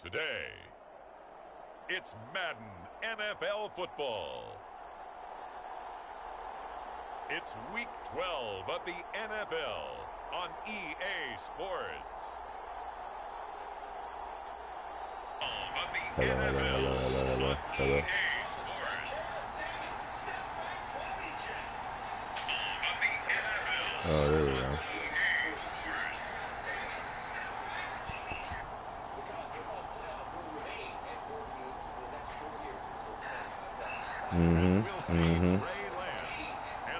Today, it's Madden NFL football. It's Week 12 of the NFL on EA Sports. Hello. Oh, there we go. And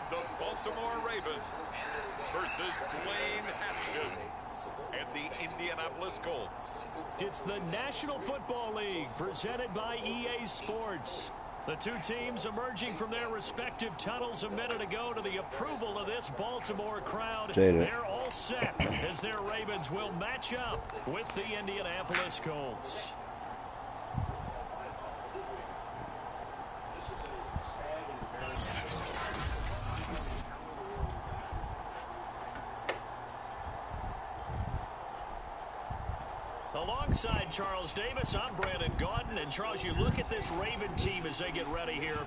the Baltimore Ravens versus Dwayne Haskins and the Indianapolis Colts. It's the National Football League presented by EA Sports. The two teams emerging from their respective tunnels a minute ago to the approval of this Baltimore crowd. They're all set as their Ravens will match up with the Indianapolis Colts. Alongside Charles Davis, I'm Brandon Gaudin. And Charles, you look at this Raven team as they get ready here.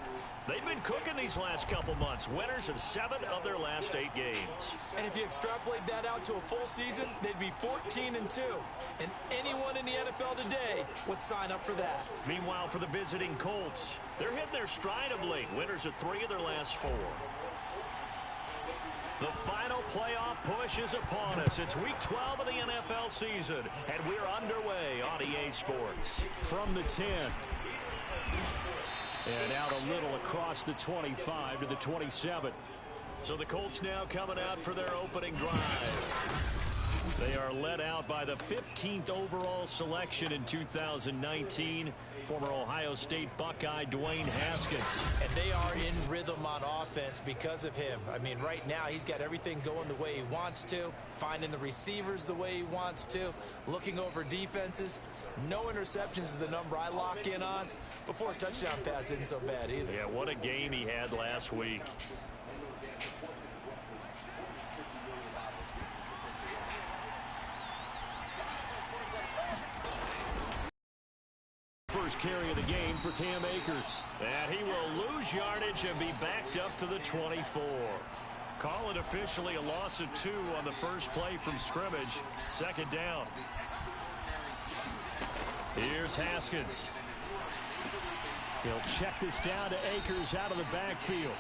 They've been cooking these last couple months. Winners of 7 of their last 8 games. And if you extrapolate that out to a full season, they'd be 14-2. And anyone in the NFL today would sign up for that. Meanwhile, for the visiting Colts, they're hitting their stride of late. Winners of 3 of their last 4. The final playoff push is upon us. It's Week 12 of the NFL season, and we're underway on EA Sports. From the 10. And out a little across the 25 to the 27. So the Colts now coming out for their opening drive. They are led out by the 15th overall selection in 2019. Former Ohio State Buckeye Dwayne Haskins. And they are in rhythm on offense because of him. I mean, right now he's got everything going the way he wants to, finding the receivers the way he wants to, looking over defenses. No interceptions is the number I lock in on. Before a touchdown pass isn't so bad either. Yeah, what a game he had last week. First carry of the game for Cam Akers. And he will lose yardage and be backed up to the 24. Call it officially a loss of 2 on the first play from scrimmage. Second down. Here's Haskins. He'll check this down to Akers out of the backfield.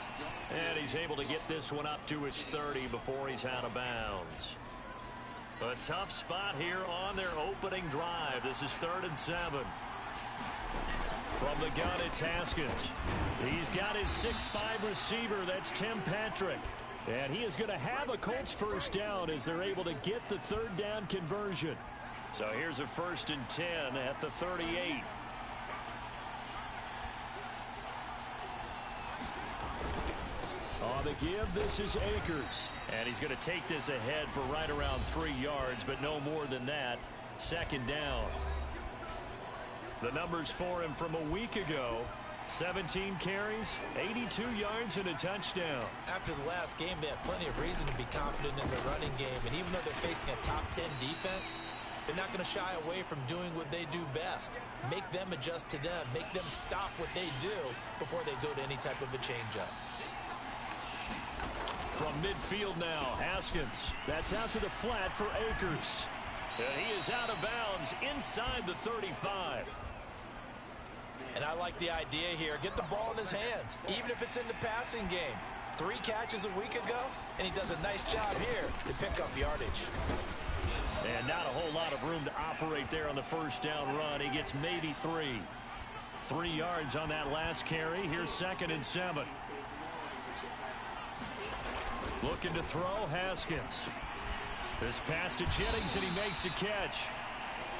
And he's able to get this one up to his 30 before he's out of bounds. A tough spot here on their opening drive. This is 3rd and 7. From the gun, it's Haskins. He's got his 6'5 receiver. That's Tim Patrick. And he is going to have a Colts first down as they're able to get the 3rd down conversion. So here's a 1st and 10 at the 38. On the give, this is Akers. And he's going to take this ahead for right around 3 yards, but no more than that. Second down. The numbers for him from a week ago. 17 carries, 82 yards, and a touchdown. After the last game, they have plenty of reason to be confident in their running game. And even though they're facing a top 10 defense, they're not going to shy away from doing what they do best. Make them adjust to them. Make them stop what they do before they go to any type of a changeup. From midfield now, Haskins. That's out to the flat for Akers. And he is out of bounds inside the 35. And I like the idea here. Get the ball in his hands, even if it's in the passing game. 3 catches a week ago, and he does a nice job here to pick up yardage. And not a whole lot of room to operate there on the first down run. He gets maybe 3. 3 yards on that last carry. Here's 2nd and 7. Looking to throw, Haskins. This pass to Jennings, and he makes a catch.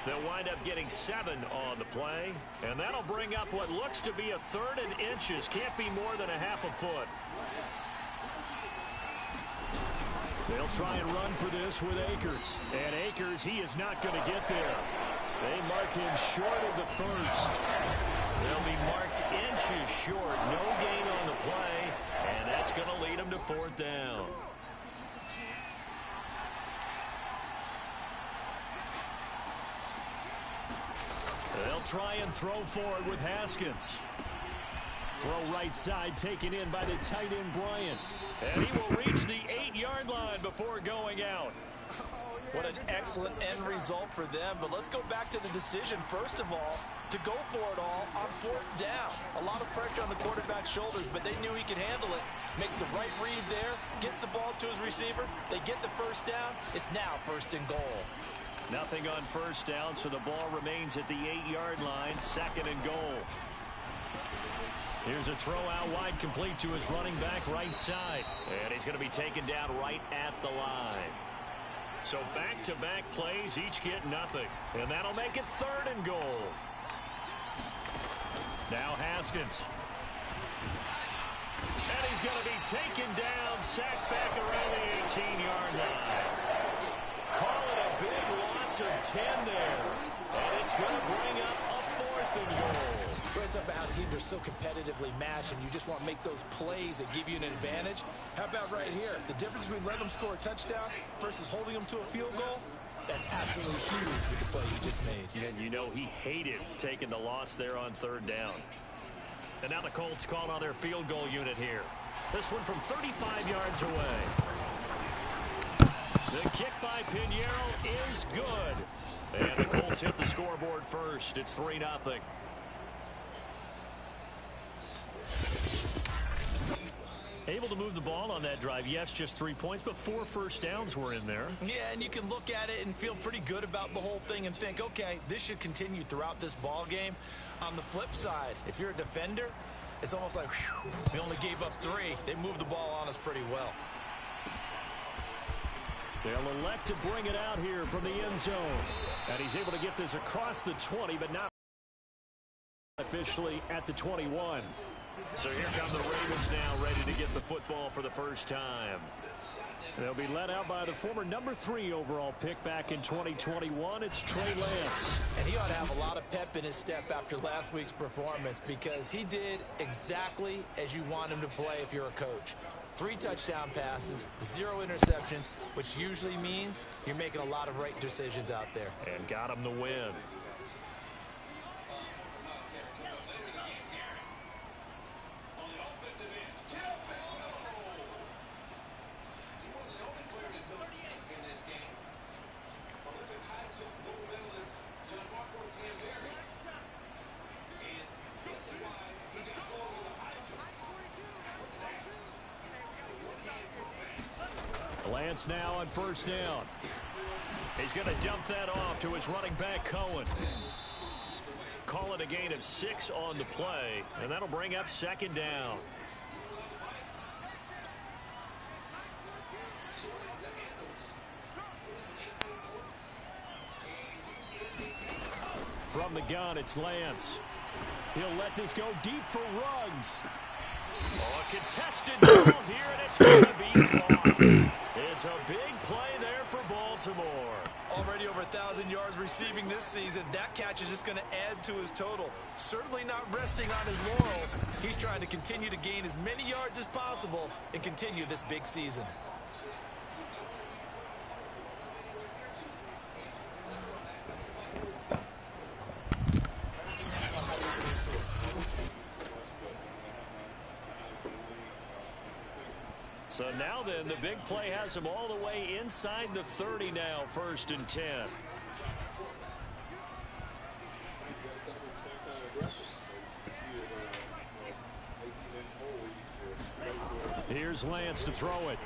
They'll wind up getting 7 on the play, and that'll bring up what looks to be a 3rd and inches. Can't be more than a half a foot. They'll try and run for this with Akers. And Akers, he is not going to get there. They mark him short of the 1st. They'll be marked inches short. No gain on the play, and that's going to lead him to 4th down. try and throw for it with Haskins. Throw right side taken in by the tight end Bryant. And he will reach the 8-yard line before going out. What an excellent end result for them. But let's go back to the decision, first of all, to go for it all on 4th down. A lot of pressure on the quarterback's shoulders, but they knew he could handle it. Makes the right read there, gets the ball to his receiver. They get the first down. It's now 1st and goal. Nothing on 1st down, so the ball remains at the 8-yard line, 2nd and goal. Here's a throw out wide, complete to his running back right side. And he's going to be taken down right at the line. So back-to-back plays, each get nothing. And that'll make it 3rd and goal. Now Haskins. And he's going to be taken down, sacked back around the 18-yard line. Call it a big loss of 10 there. And it's going to bring up a 4th and goal. It's about how teams are so competitively matched, and you just want to make those plays that give you an advantage. How about right here? The difference between letting them score a touchdown versus holding them to a field goal, that's absolutely huge with the play he just made. And you know he hated taking the loss there on 3rd down. And now the Colts call on their field goal unit here. This one from 35 yards away. The kick by Pinheiro is good. And the Colts hit the scoreboard first. It's 3-0. Able to move the ball on that drive. Yes, just 3 points, but 4 first downs were in there. Yeah, and you can look at it and feel pretty good about the whole thing and think, okay, this should continue throughout this ball game. On the flip side, if you're a defender, it's almost like, whew, we only gave up 3. They moved the ball on us pretty well. They'll elect to bring it out here from the end zone. And he's able to get this across the 20, but not officially at the 21. So here come the Ravens now, ready to get the football for the first time. They'll be led out by the former number 3 overall pick back in 2021. It's Trey Lance. And he ought to have a lot of pep in his step after last week's performance, because he did exactly as you want him to play if you're a coach. 3 touchdown passes, 0 interceptions, which usually means you're making a lot of right decisions out there. And got him the win. Lance now on 1st down. He's going to dump that off to his running back, Cohen. Call it a gain of 6 on the play, and that'll bring up 2nd down. From the gun, it's Lance. He'll let this go deep for Ruggs. Oh, a contested ball here, and it's going to be caught. It's a big play there for Baltimore. Already over 1,000 yards receiving this season. That catch is just going to add to his total. Certainly not resting on his laurels. He's trying to continue to gain as many yards as possible and continue this big season. So now then, the big play has him all the way inside the 30 now, 1st and 10. Here's Lance to throw it.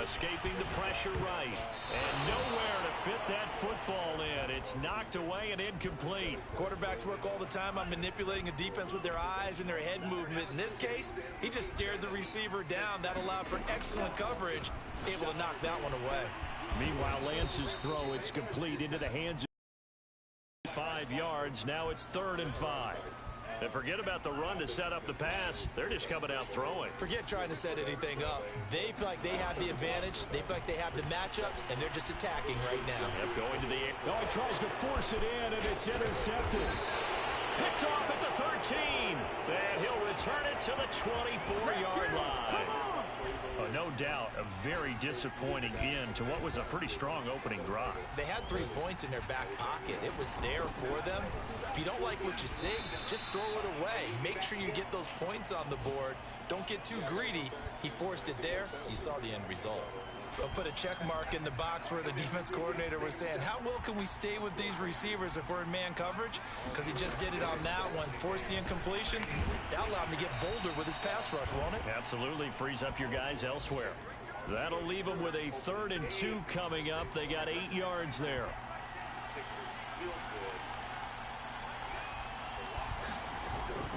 Escaping the pressure right. And nowhere to fit that football in. It's knocked away and incomplete. Quarterbacks work all the time on manipulating a defense with their eyes and their head movement. In this case, he just stared the receiver down. That allowed for excellent coverage. Able to knock that one away. Meanwhile, Lance's throw, it's complete into the hands of 5 yards. Now it's 3rd and 5. And forget about the run to set up the pass. They're just coming out throwing. Forget trying to set anything up. They feel like they have the advantage. They feel like they have the matchups, and they're just attacking right now. Yep, going to the air. Oh, he tries to force it in, and it's intercepted. Picked off at the 13. And he'll return it to the 24-yard line. No doubt a very disappointing end to what was a pretty strong opening drive. They had 3 points in their back pocket. It was there for them. If you don't like what you see, just throw it away. Make sure you get those points on the board. Don't get too greedy. He forced it there. You saw the end result. They'll put a check mark in the box where the defense coordinator was saying, how well can we stay with these receivers if we're in man coverage? Because he just did it on that one. Force the incompletion. That'll allow him to get bolder with his pass rush, won't it? Absolutely. Frees up your guys elsewhere. That'll leave them with a 3rd and 2 coming up. They got 8 yards there.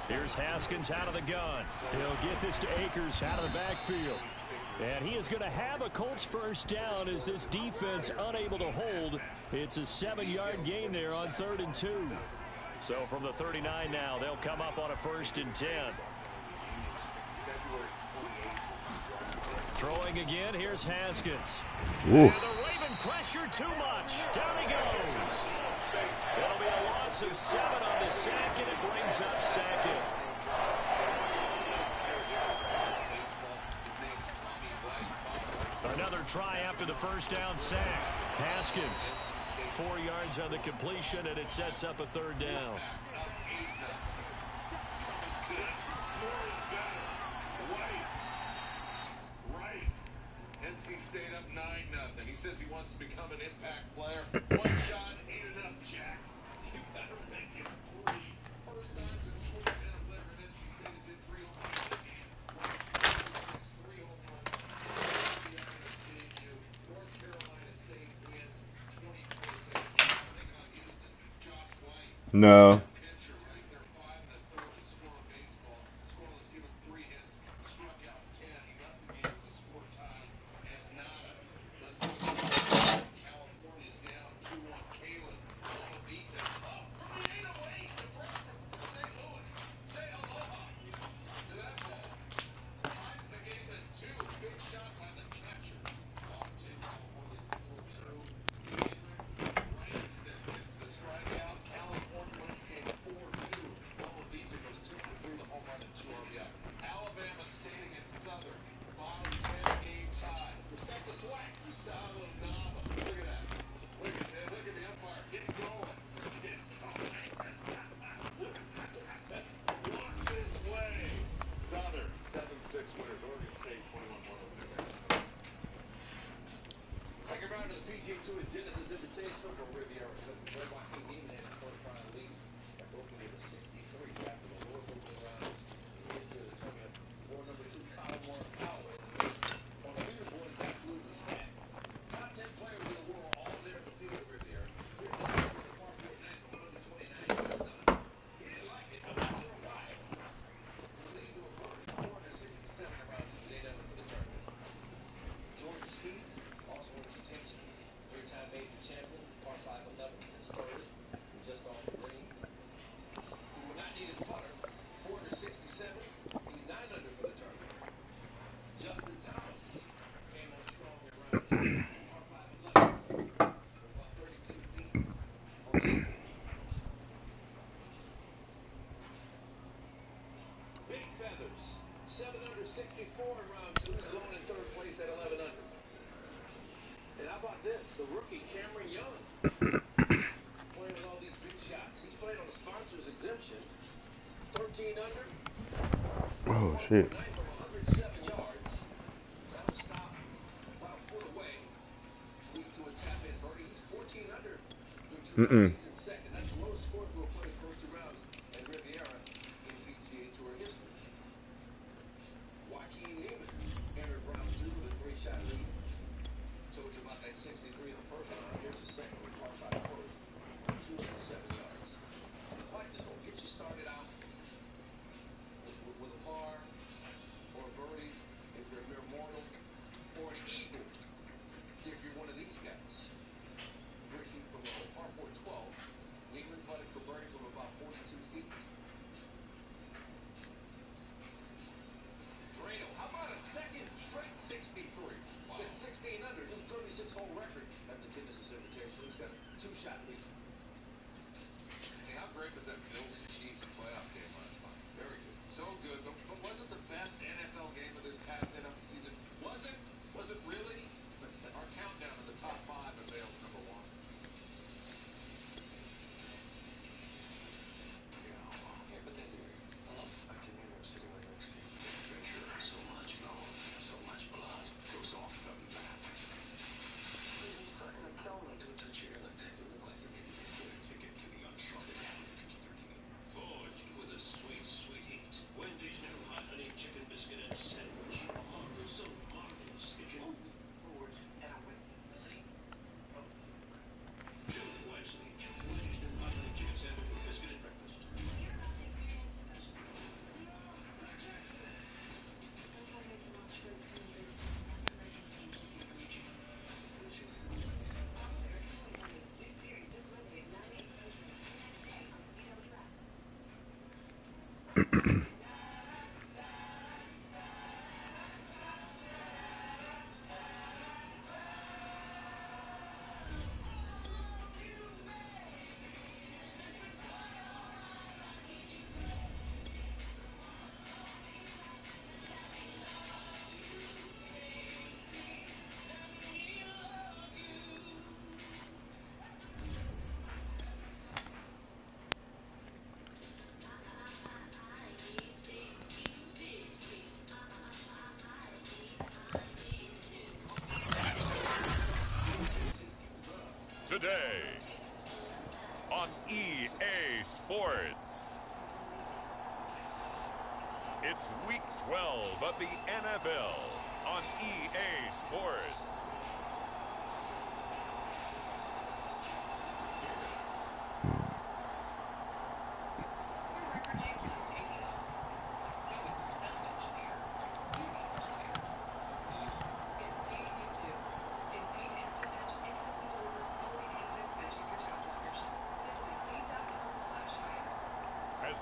Here's Haskins out of the gun. He'll get this to Akers out of the backfield. And he is going to have a Colts first down as this defense unable to hold. It's a 7-yard gain there on 3rd and 2. So from the 39 now, they'll come up on a 1st and 10. Throwing again, here's Haskins. Ooh. And the Raven pressure too much. Down he goes. That'll be a loss of 7 on the sack, and it brings up 2nd. Another try after the first down sack. Haskins, 4 yards on the completion, and it sets up a 3rd down. Right. NC State up 9-0. He says he wants to become an impact player. One shot ain't enough, Jack. You better make it 3. First times in 2010 a player at NC State is in 3 home runs. 3 home runs. North Carolina State wins 24-6. Taking on Houston, Josh White. No. Pitcher right there, 5 1/3 to score on baseball. Scoreless, given 3 hits, struck out 10. He left the game with a score tie as nada. Let's go. California's down 2-1. Kalen Olavita up from the 808. The freshman from St. Louis. Say aloha to that ball. Ties the game at 2. Big shot by the catcher. On to California 4-2. Braxton gets the strikeout. California wins game 4-2. Olavita goes 2 for 3, the home run and 2 RBI. Alabama State against Southern. Bottom 10 game tie. Respect the swag. Gustavo Nava. Look at that. Look at the umpire. Get going. Get going. Walk this way. Southern 7-6 winners. Oregon State 21-1 over New Mexico. Second round of the PGA Tour Genesis Invitational from Riviera. The Red Rock Demon has a quarterfinal lead. They're broken with a 63 after the lower opening round. Here's to the tournament. War number 2, Colin Warren Powell. On the leaderboard is absolutely stacked. Top 10 players in the world all there at the field at Riviera. Here's the par 4 9 for 129 yards. He didn't like it, but that's for a 5. The lead to a birdie, 467 around 2, 8 under for the tournament. George Spieth also wins the attention. 3-time major champion, par 5 11 his 3rd, just off the green. He will not need his putter. 467. He's 9 under for the tournament. Justin Thomas came on strong in round 2. Par 5 11. About 32 feet. Big feathers. 7 under 64 in round 2. He's alone in 3rd place at 11 under. And how about this? The rookie, Cameron Young. Playing with all these big shots. He's playing on the sponsor's exemption. 13 under. Oh, shit. 107 yards. Now stop about a foot away. Lead to a tap-in birdie. He's 14 under. He's in 2nd. That's the lowest score for a player's first 2 rounds at Riviera in PGA Tour history. Joaquin Neiman entered round 2 with a 3-shot lead. Told you about that 63 in the first round. Here's the second one, par 5 first. 207 yards. Like this will get you started out with a par or a birdie if you're a mere mortal, or an eagle if you're one of these guys. Ricky from par 4 12. Today on EA Sports, it's Week 12 of the NFL on EA Sports.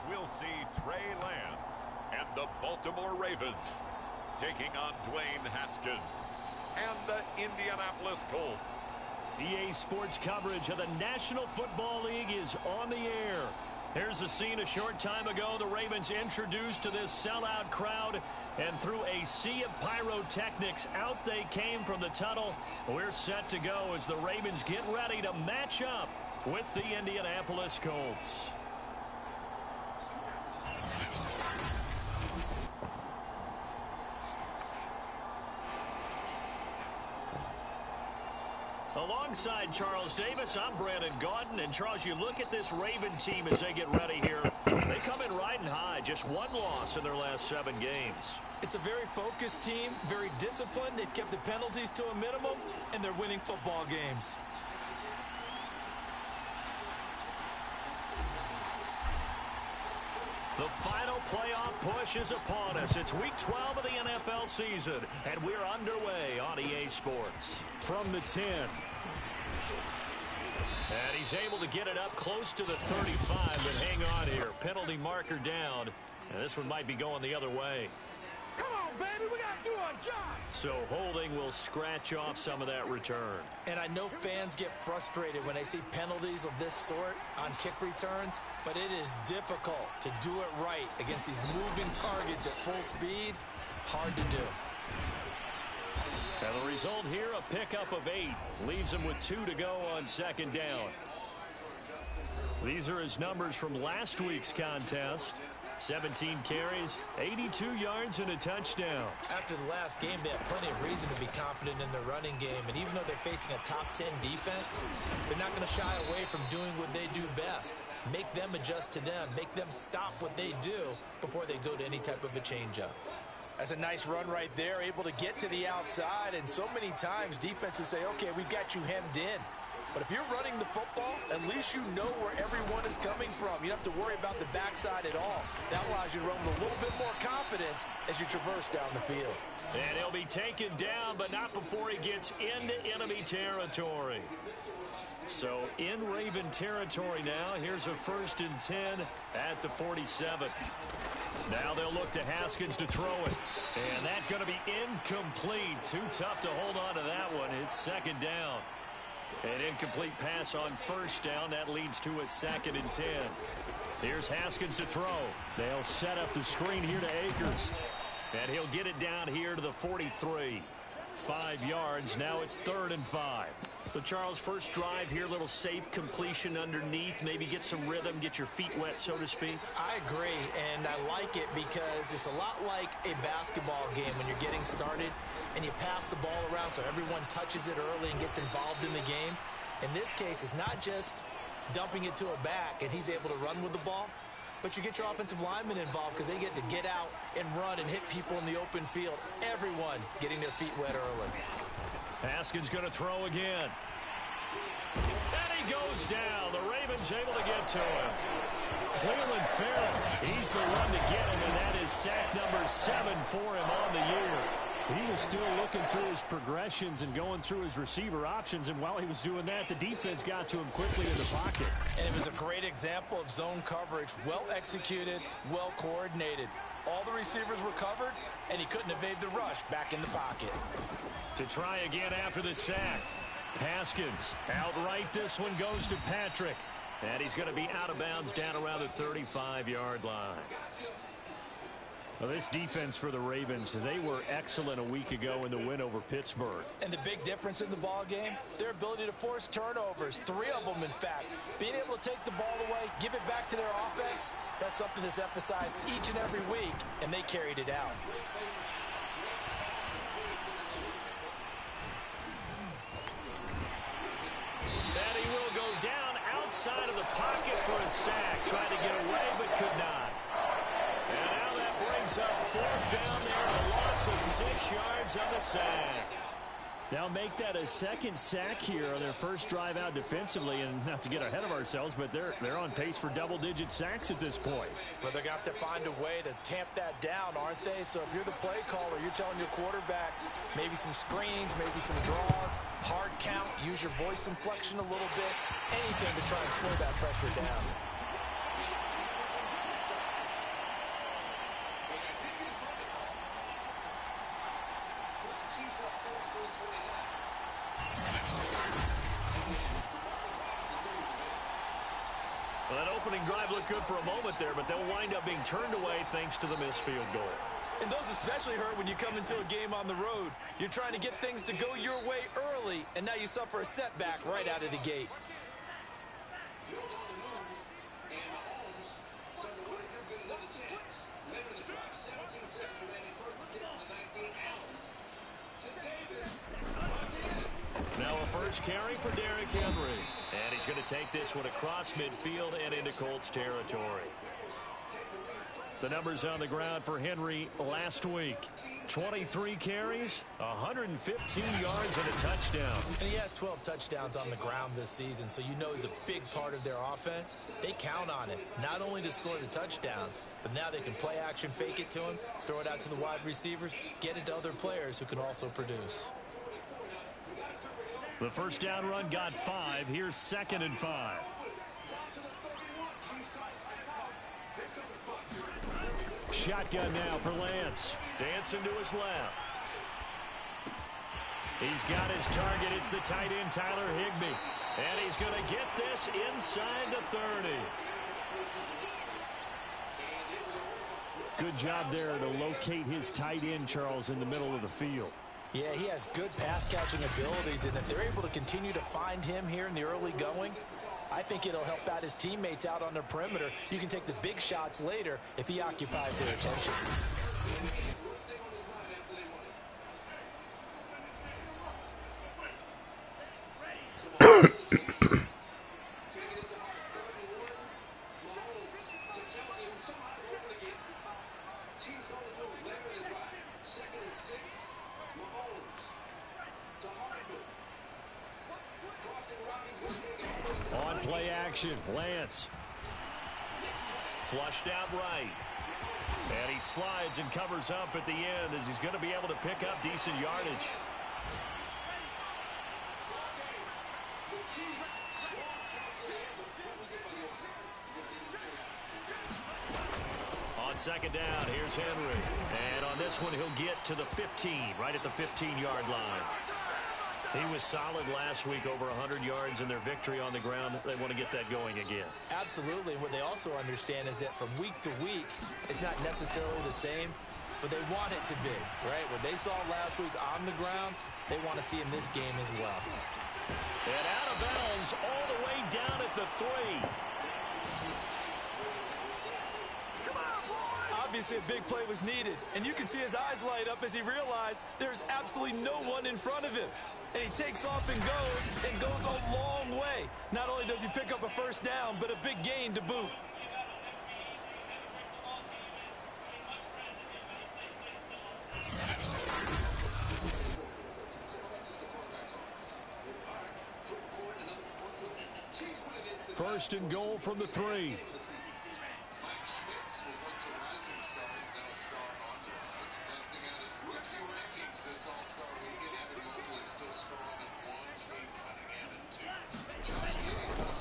We'll see Trey Lance and the Baltimore Ravens taking on Dwayne Haskins and the Indianapolis Colts. EA Sports coverage of the National Football League is on the air. Here's a scene a short time ago. The Ravens introduced to this sellout crowd, and through a sea of pyrotechnics, out they came from the tunnel. We're set to go as the Ravens get ready to match up with the Indianapolis Colts. Alongside Charles Davis, I'm Brandon Gaudin. And Charles, you look at this Raven team as they get ready here. They come in riding high, just one loss in their last 7 games. It's a very focused team, very disciplined. They've kept the penalties to a minimum, and they're winning football games. The final playoff push is upon us. It's Week 12 of the NFL season, and we're underway on EA Sports. From the 10. And he's able to get it up close to the 35, but hang on here. Penalty marker down, and this one might be going the other way. Come on, baby, we got to do our job. So holding will scratch off some of that return. And I know fans get frustrated when they see penalties of this sort on kick returns, but it is difficult to do it right against these moving targets at full speed. Hard to do. And the result here, a pickup of 8. Leaves him with 2 to go on second down. These are his numbers from last week's contest. 17 carries, 82 yards, and a touchdown. After the last game, they have plenty of reason to be confident in their running game. And even though they're facing a top 10 defense, they're not going to shy away from doing what they do best. Make them adjust to them. Make them stop what they do before they go to any type of a changeup. That's a nice run right there, able to get to the outside. And so many times defenses say, okay, we've got you hemmed in. But if you're running the football, at least you know where everyone is coming from. You don't have to worry about the backside at all. That allows you to run with a little bit more confidence as you traverse down the field. And he'll be taken down, but not before he gets into enemy territory. So in Raven territory now. Here's a 1st and 10 at the 47. Now they'll look to Haskins to throw it. And that's going to be incomplete. Too tough to hold on to that one. It's second down. An incomplete pass on 1st down. That leads to a 2nd and 10. Here's Haskins to throw. They'll set up the screen here to Akers. And he'll get it down here to the 43. 5 yards. Now it's 3rd and 5. So, Charles, first drive here, little safe completion underneath. Maybe get some rhythm, get your feet wet, so to speak. I agree, and I like it because it's a lot like a basketball game when you're getting started and you pass the ball around so everyone touches it early and gets involved in the game. In this case, it's not just dumping it to a back and he's able to run with the ball, but you get your offensive linemen involved because they get to get out and run and hit people in the open field. Everyone getting their feet wet early. Haskins going to throw again. And he goes down. The Ravens able to get to him. Cleveland Farrell, he's the one to get him, and that is sack number 7 for him on the year. He was still looking through his progressions and going through his receiver options, and while he was doing that, the defense got to him quickly in the pocket. And it was a great example of zone coverage. Well executed, well coordinated. All the receivers were covered, and he couldn't evade the rush back in the pocket. To try again after the sack. Haskins outright. This one goes to Patrick. And he's going to be out of bounds down around the 35-yard line. Well, this defense for the Ravens, they were excellent a week ago in the win over Pittsburgh. And the big difference in the ball game, their ability to force turnovers, 3 of them in fact. Being able to take the ball away, give it back to their offense, that's something that's emphasized each and every week, and they carried it out. And he will go down outside of the pocket for a sack. Tried to get away, but could not. And now that brings up 4th down there, a loss of 6 yards on the sack. Now make that a second sack here on their first drive out defensively, and not to get ahead of ourselves, but they're on pace for double-digit sacks at this point. Well, they're going to have to find a way to tamp that down, aren't they? So if you're the play caller, you're telling your quarterback maybe some screens, maybe some draws, hard count, use your voice inflection a little bit, anything to try and slow that pressure down. Well, that opening drive looked good for a moment there, but they'll wind up being turned away thanks to the missed field goal. And those especially hurt when you come into a game on the road. You're trying to get things to go your way early, and now you suffer a setback right out of the gate. Now a first carry for Derrick Henry. And he's going to take this one across midfield and into Colts territory. The numbers on the ground for Henry last week. 23 carries, 115 yards, and a touchdown. And he has 12 touchdowns on the ground this season, so you know he's a big part of their offense. They count on him, not only to score the touchdowns, but now they can play action, fake it to him, throw it out to the wide receivers, get it to other players who can also produce. The first down run got 5. Here's 2nd and 5. Shotgun now for Lance. Dancing to his left. He's got his target. It's the tight end, Tyler Higbee. And he's going to get this inside the 30. Good job there to locate his tight end, Charles, in the middle of the field. Yeah, he has good pass-catching abilities, and if they're able to continue to find him here in the early going, I think it'll help out his teammates out on the perimeter. You can take the big shots later if he occupies their attention. On play action, Lance. Flushed out right. And he slides and covers up at the end as he's going to be able to pick up decent yardage. On second down, here's Henry. And on this one, he'll get to the 15, right at the 15-yard line. He was solid last week, over 100 yards in their victory on the ground. They want to get that going again. Absolutely. What they also understand is that from week to week, it's not necessarily the same, but they want it to be, right? What they saw last week on the ground, they want to see in this game as well. And out of bounds all the way down at the 3. Obviously, a big play was needed, and you can see his eyes light up as he realized there's absolutely no one in front of him. And he takes off and goes a long way. Not only does he pick up a first down, but a big gain to boot. First and goal from the 3.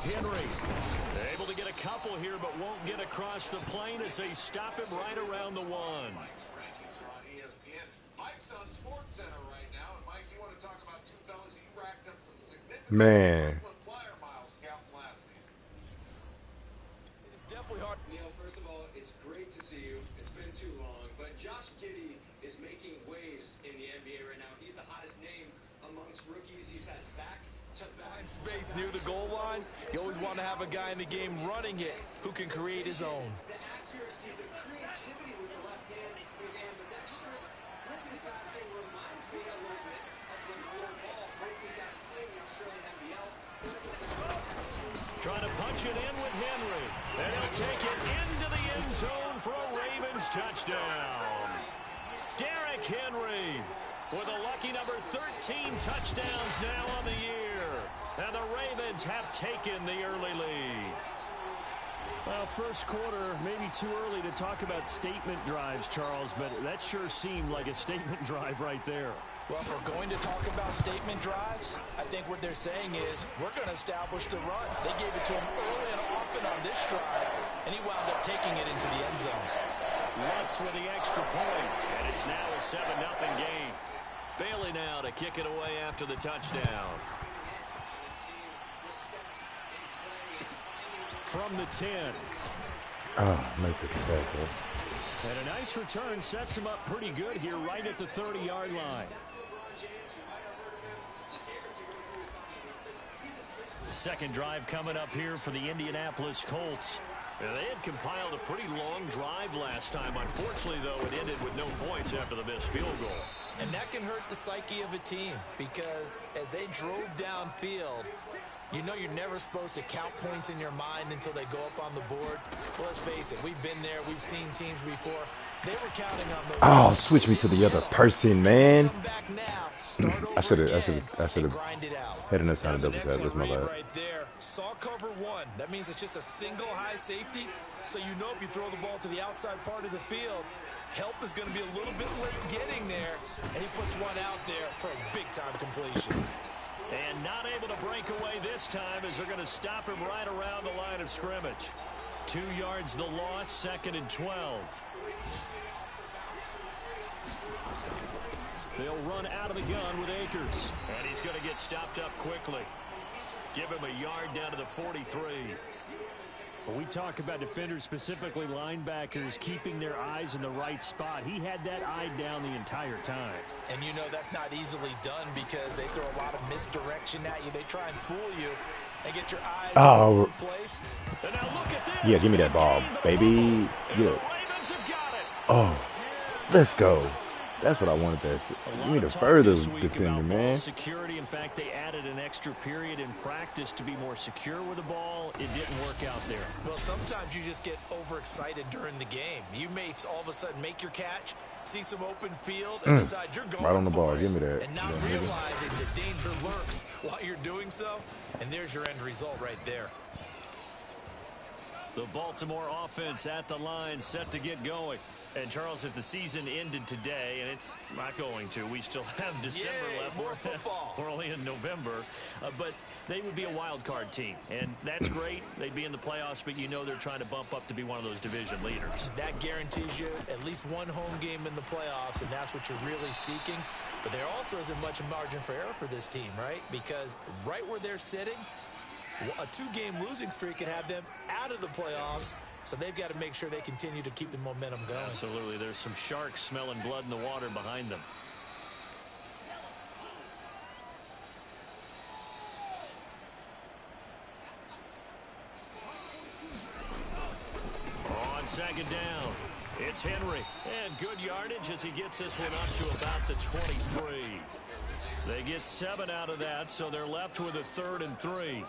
Henry able to get a couple here, but won't get across the plane as they stop him right around the 1. Rankings are on ESPN. Mike's on SportsCenter right now, and Mike, you want to talk about two fellas? You racked up some significant Man. flyer miles scouting last season. It's definitely hard. Neil, first of all, it's great to see you. It's been too long, but Josh Giddey is making waves in the NBA right now. He's the hottest name amongst rookies. He's had back-to-back Space near the goal line. You always want to have a guy in the game running it who can create his own. The accuracy, the creativity with the left hand is ambidextrous. With his passing reminds me a little bit of the Warren Ball. Both these guys playing the Australian NBL. Trying to punch it in with Henry. And he'll take it into the end zone for a Ravens touchdown. Derrick Henry with a lucky number 13 touchdowns now on the year. And the Ravens have taken the early lead. Well, first quarter, maybe too early to talk about statement drives, Charles, but that sure seemed like a statement drive right there. Well, if we're going to talk about statement drives, I think what they're saying is we're going to establish the run. They gave it to him early and often on this drive, and he wound up taking it into the end zone. Lutz with the extra point, and it's now a 7-0 game. Bailey now to kick it away after the touchdown. From the 10. Oh, make it tackle. And a nice return sets him up pretty good here right at the 30-yard line. Second drive coming up here for the Indianapolis Colts. They had compiled a pretty long drive last time. Unfortunately, though, it ended with no points after the missed field goal. And that can hurt the psyche of a team because as they drove downfield, you know you're never supposed to count points in your mind until they go up on the board. Well, let's face it, we've been there. We've seen teams before. They were counting on those. Oh, switch me to the other person, man. I should have had enough time to double tap. That's my bad. Right there. Saw cover 1. That means it's just a single high safety. So you know if you throw the ball to the outside part of the field, help is going to be a little bit late getting there. And he puts one out there for a big-time completion. And not able to break away this time as they're going to stop him right around the line of scrimmage. 2 yards the loss, 2nd and 12. They'll run out of the gun with Akers. And he's going to get stopped up quickly. Give him a yard down to the 43. When we talk about defenders, specifically linebackers, keeping their eyes in the right spot, he had that eye down the entire time. And you know that's not easily done because they throw a lot of misdirection at you. They try and fool you and get your eyes in the place. And now look at this. Yeah, give me that ball, baby. Yeah. Oh, let's go. That's what I wanted to see. We need a further defender, man. Security. In fact, they added an extra period in practice to be more secure with the ball. It didn't work out there. Well, sometimes you just get overexcited during the game. You may all of a sudden make your catch, see some open field, and decide you're going right on the ball. for it. Give me that. And not realizing the danger lurks while you're doing so. And there's your end result right there. The Baltimore offense at the line, set to get going. And, Charles, if the season ended today, and it's not going to, we still have December left. More football. We're only in November. But they would be a wild card team. And that's great. They'd be in the playoffs, but you know they're trying to bump up to be one of those division leaders. That guarantees you at least one home game in the playoffs, and that's what you're really seeking. But there also isn't much margin for error for this team, right? Because right where they're sitting, a 2-game losing streak could have them out of the playoffs. So they've got to make sure they continue to keep the momentum going. Absolutely. There's some sharks smelling blood in the water behind them. On 2nd down, it's Henry. And good yardage as he gets this one up to about the 23. They get 7 out of that, so they're left with a 3rd and 3.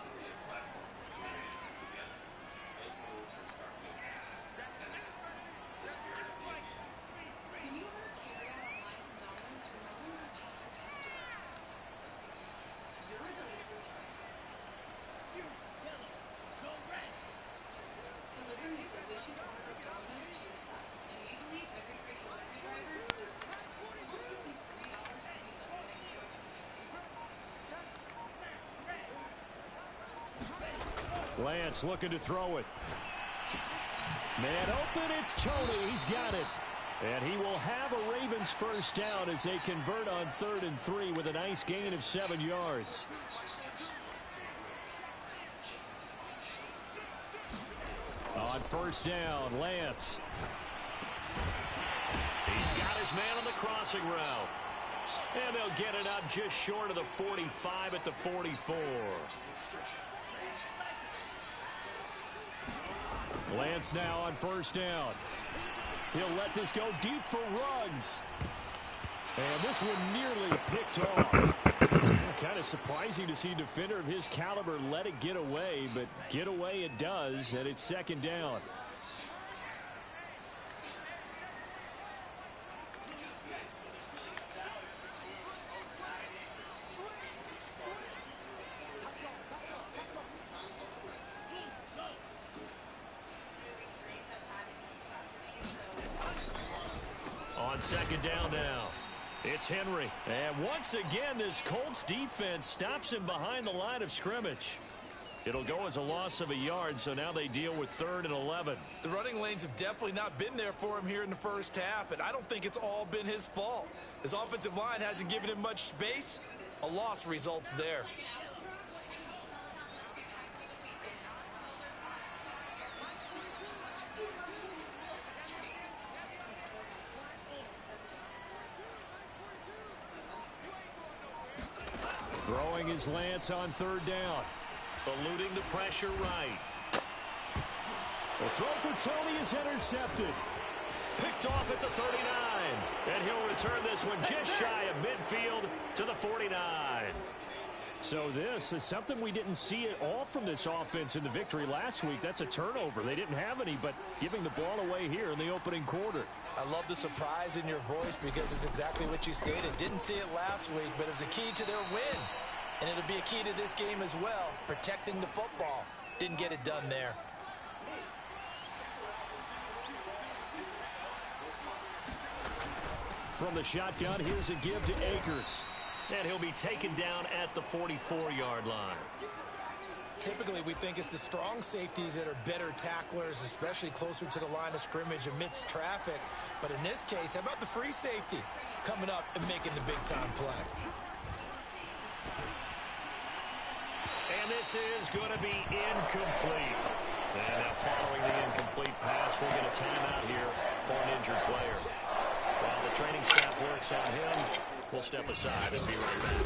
Lance looking to throw it. Man open, it's Tony. He's got it. And he will have a Ravens first down as they convert on 3rd and 3 with a nice gain of 7 yards. On first down, Lance. He's got his man on the crossing route. And they'll get it up just short of the 45 at the 44. Lance now on first down. He'll let this go deep for Ruggs. And this one nearly picked off. Kind of surprising to see a defender of his caliber let it get away, but get away it does, and it's 2nd down. On 2nd down now, it's Henry. And once again, this Colts defense stops him behind the line of scrimmage. It'll go as a loss of a yard, so now they deal with 3rd and 11. The running lanes have definitely not been there for him here in the first half, and I don't think it's all been his fault. His offensive line hasn't given him much space. A loss results there. Throwing is Lance on 3rd down. Eluding the pressure right. The throw for Tony is intercepted. Picked off at the 39. And he'll return this one just shy of midfield to the 49. So this is something we didn't see at all from this offense in the victory last week. That's a turnover. They didn't have any, but giving the ball away here in the opening quarter. I love the surprise in your voice because it's exactly what you stated. Didn't see it last week, but it's a key to their win. And it'll be a key to this game as well, protecting the football. Didn't get it done there. From the shotgun, here's a give to Akers. And he'll be taken down at the 44-yard line. Typically, we think it's the strong safeties that are better tacklers, especially closer to the line of scrimmage amidst traffic. But in this case, how about the free safety coming up and making the big-time play? And this is going to be incomplete. And now following the incomplete pass, we'll get a timeout here for an injured player. While the training staff works on him, we'll step aside and be right back.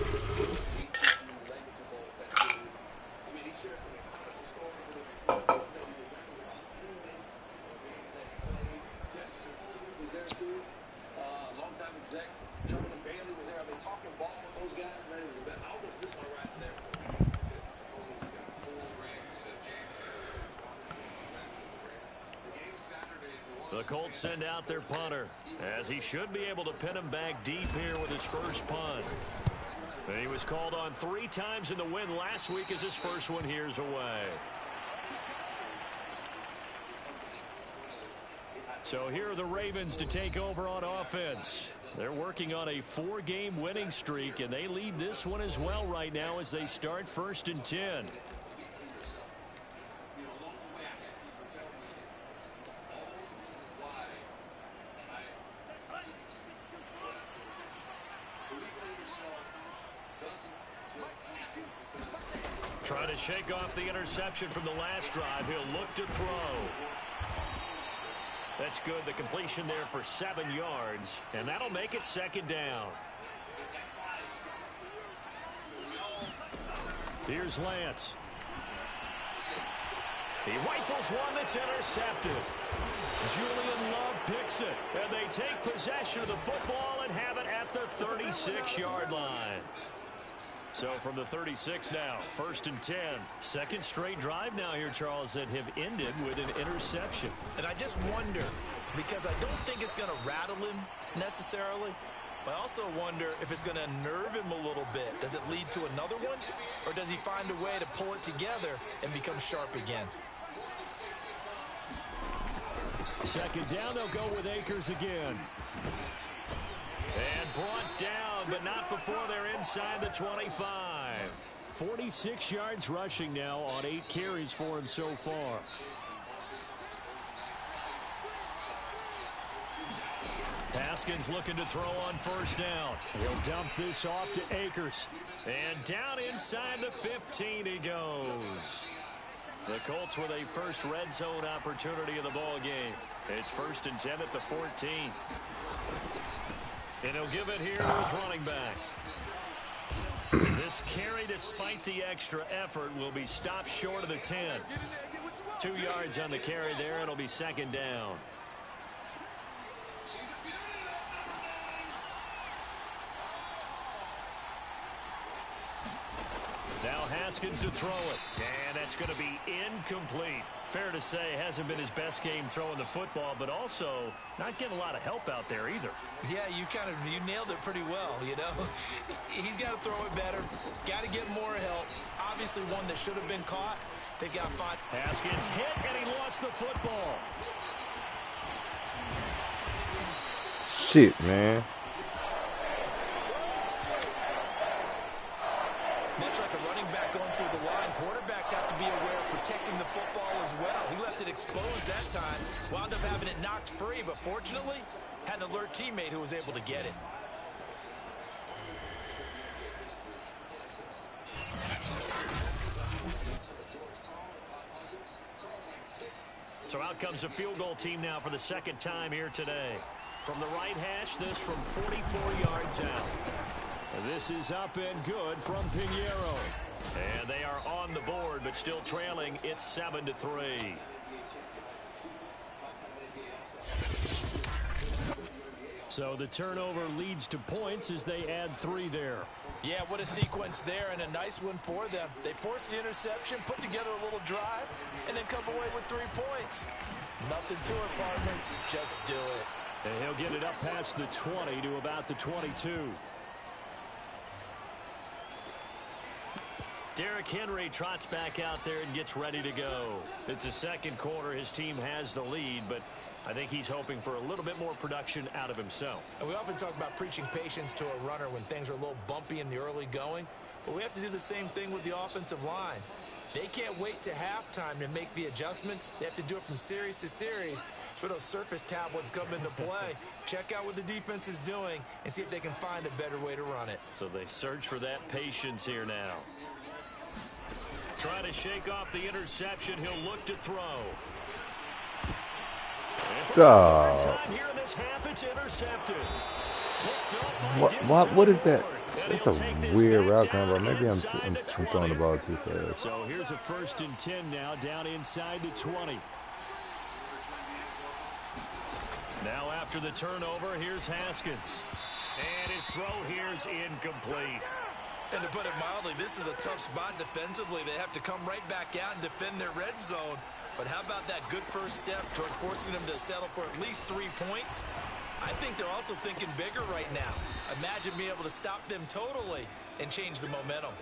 The Colts send out their punter, as he should be able to pin him back deep here with his first punt. And he was called on 3 times in the win last week as his first one here's away. So here are the Ravens to take over on offense. They're working on a 4-game winning streak, and they lead this one as well right now as they start 1st and 10. Trying to shake off the interception from the last drive. He'll look to throw. That's good. The completion there for 7 yards. And that'll make it 2nd down. Here's Lance. He rifles one that's intercepted. Julian Love picks it. And they take possession of the football and have it at the 36-yard line. So from the 36 now, 1st and 10. 2nd straight drive now here, Charles, that have ended with an interception. And I just wonder, because I don't think it's going to rattle him necessarily, but I also wonder if it's going to unnerve him a little bit. Does it lead to another one? Or does he find a way to pull it together and become sharp again? 2nd down, they'll go with Akers again. And brought down, but not before they're inside the 25. 46 yards rushing now on 8 carries for him so far. Haskins looking to throw on first down. He'll dump this off to Akers. And down inside the 15 he goes. The Colts with a first red zone opportunity in the ball game. It's 1st and 10 at the 14. And he'll give it here to his running back. This carry, despite the extra effort, will be stopped short of the 10. 2 yards on the carry there. It'll be 2nd down. Now Haskins to throw it. And that's going to be incomplete. Fair to say, hasn't been his best game throwing the football, but also not getting a lot of help out there either. Yeah, you nailed it pretty well, you know. He's got to throw it better. Got to get more help. Obviously one that should have been caught. They got fought. Haskins hit, and he lost the football. Shit, man. Much like a running back going through the line, quarterbacks have to be aware of protecting the football as well. He left it exposed that time, wound up having it knocked free, but fortunately, had an alert teammate who was able to get it. So out comes a field goal team now for the 2nd time here today. From the right hash, this from 44 yards out. This is up and good from Pinheiro. And they are on the board, but still trailing. It's 7-3. So the turnover leads to points as they add 3 there. Yeah, what a sequence there, and a nice one for them. They force the interception, put together a little drive, and then come away with 3 points. Nothing to it, partner. Just do it. And he'll get it up past the 20 to about the 22. Derrick Henry trots back out there and gets ready to go. It's the 2nd quarter. His team has the lead, but I think he's hoping for a little bit more production out of himself. And we often talk about preaching patience to a runner when things are a little bumpy in the early going, but we have to do the same thing with the offensive line. They can't wait to halftime to make the adjustments. They have to do it from series to series. So those surface tablets come into play. Check out what the defense is doing and see if they can find a better way to run it. So they search for that patience here now. Trying to shake off the interception. He'll look to throw. Oh. Here in this half, it's intercepted. What is that? That's a weird route combo. Maybe I'm throwing the ball too fast. So here's a 1st and 10 now, down inside the 20. Now after the turnover, here's Haskins. And his throw here's incomplete. And to put it mildly, this is a tough spot defensively. They have to come right back out and defend their red zone. But how about that good first step towards forcing them to settle for at least 3 points? I think they're also thinking bigger right now. Imagine being able to stop them totally and change the momentum.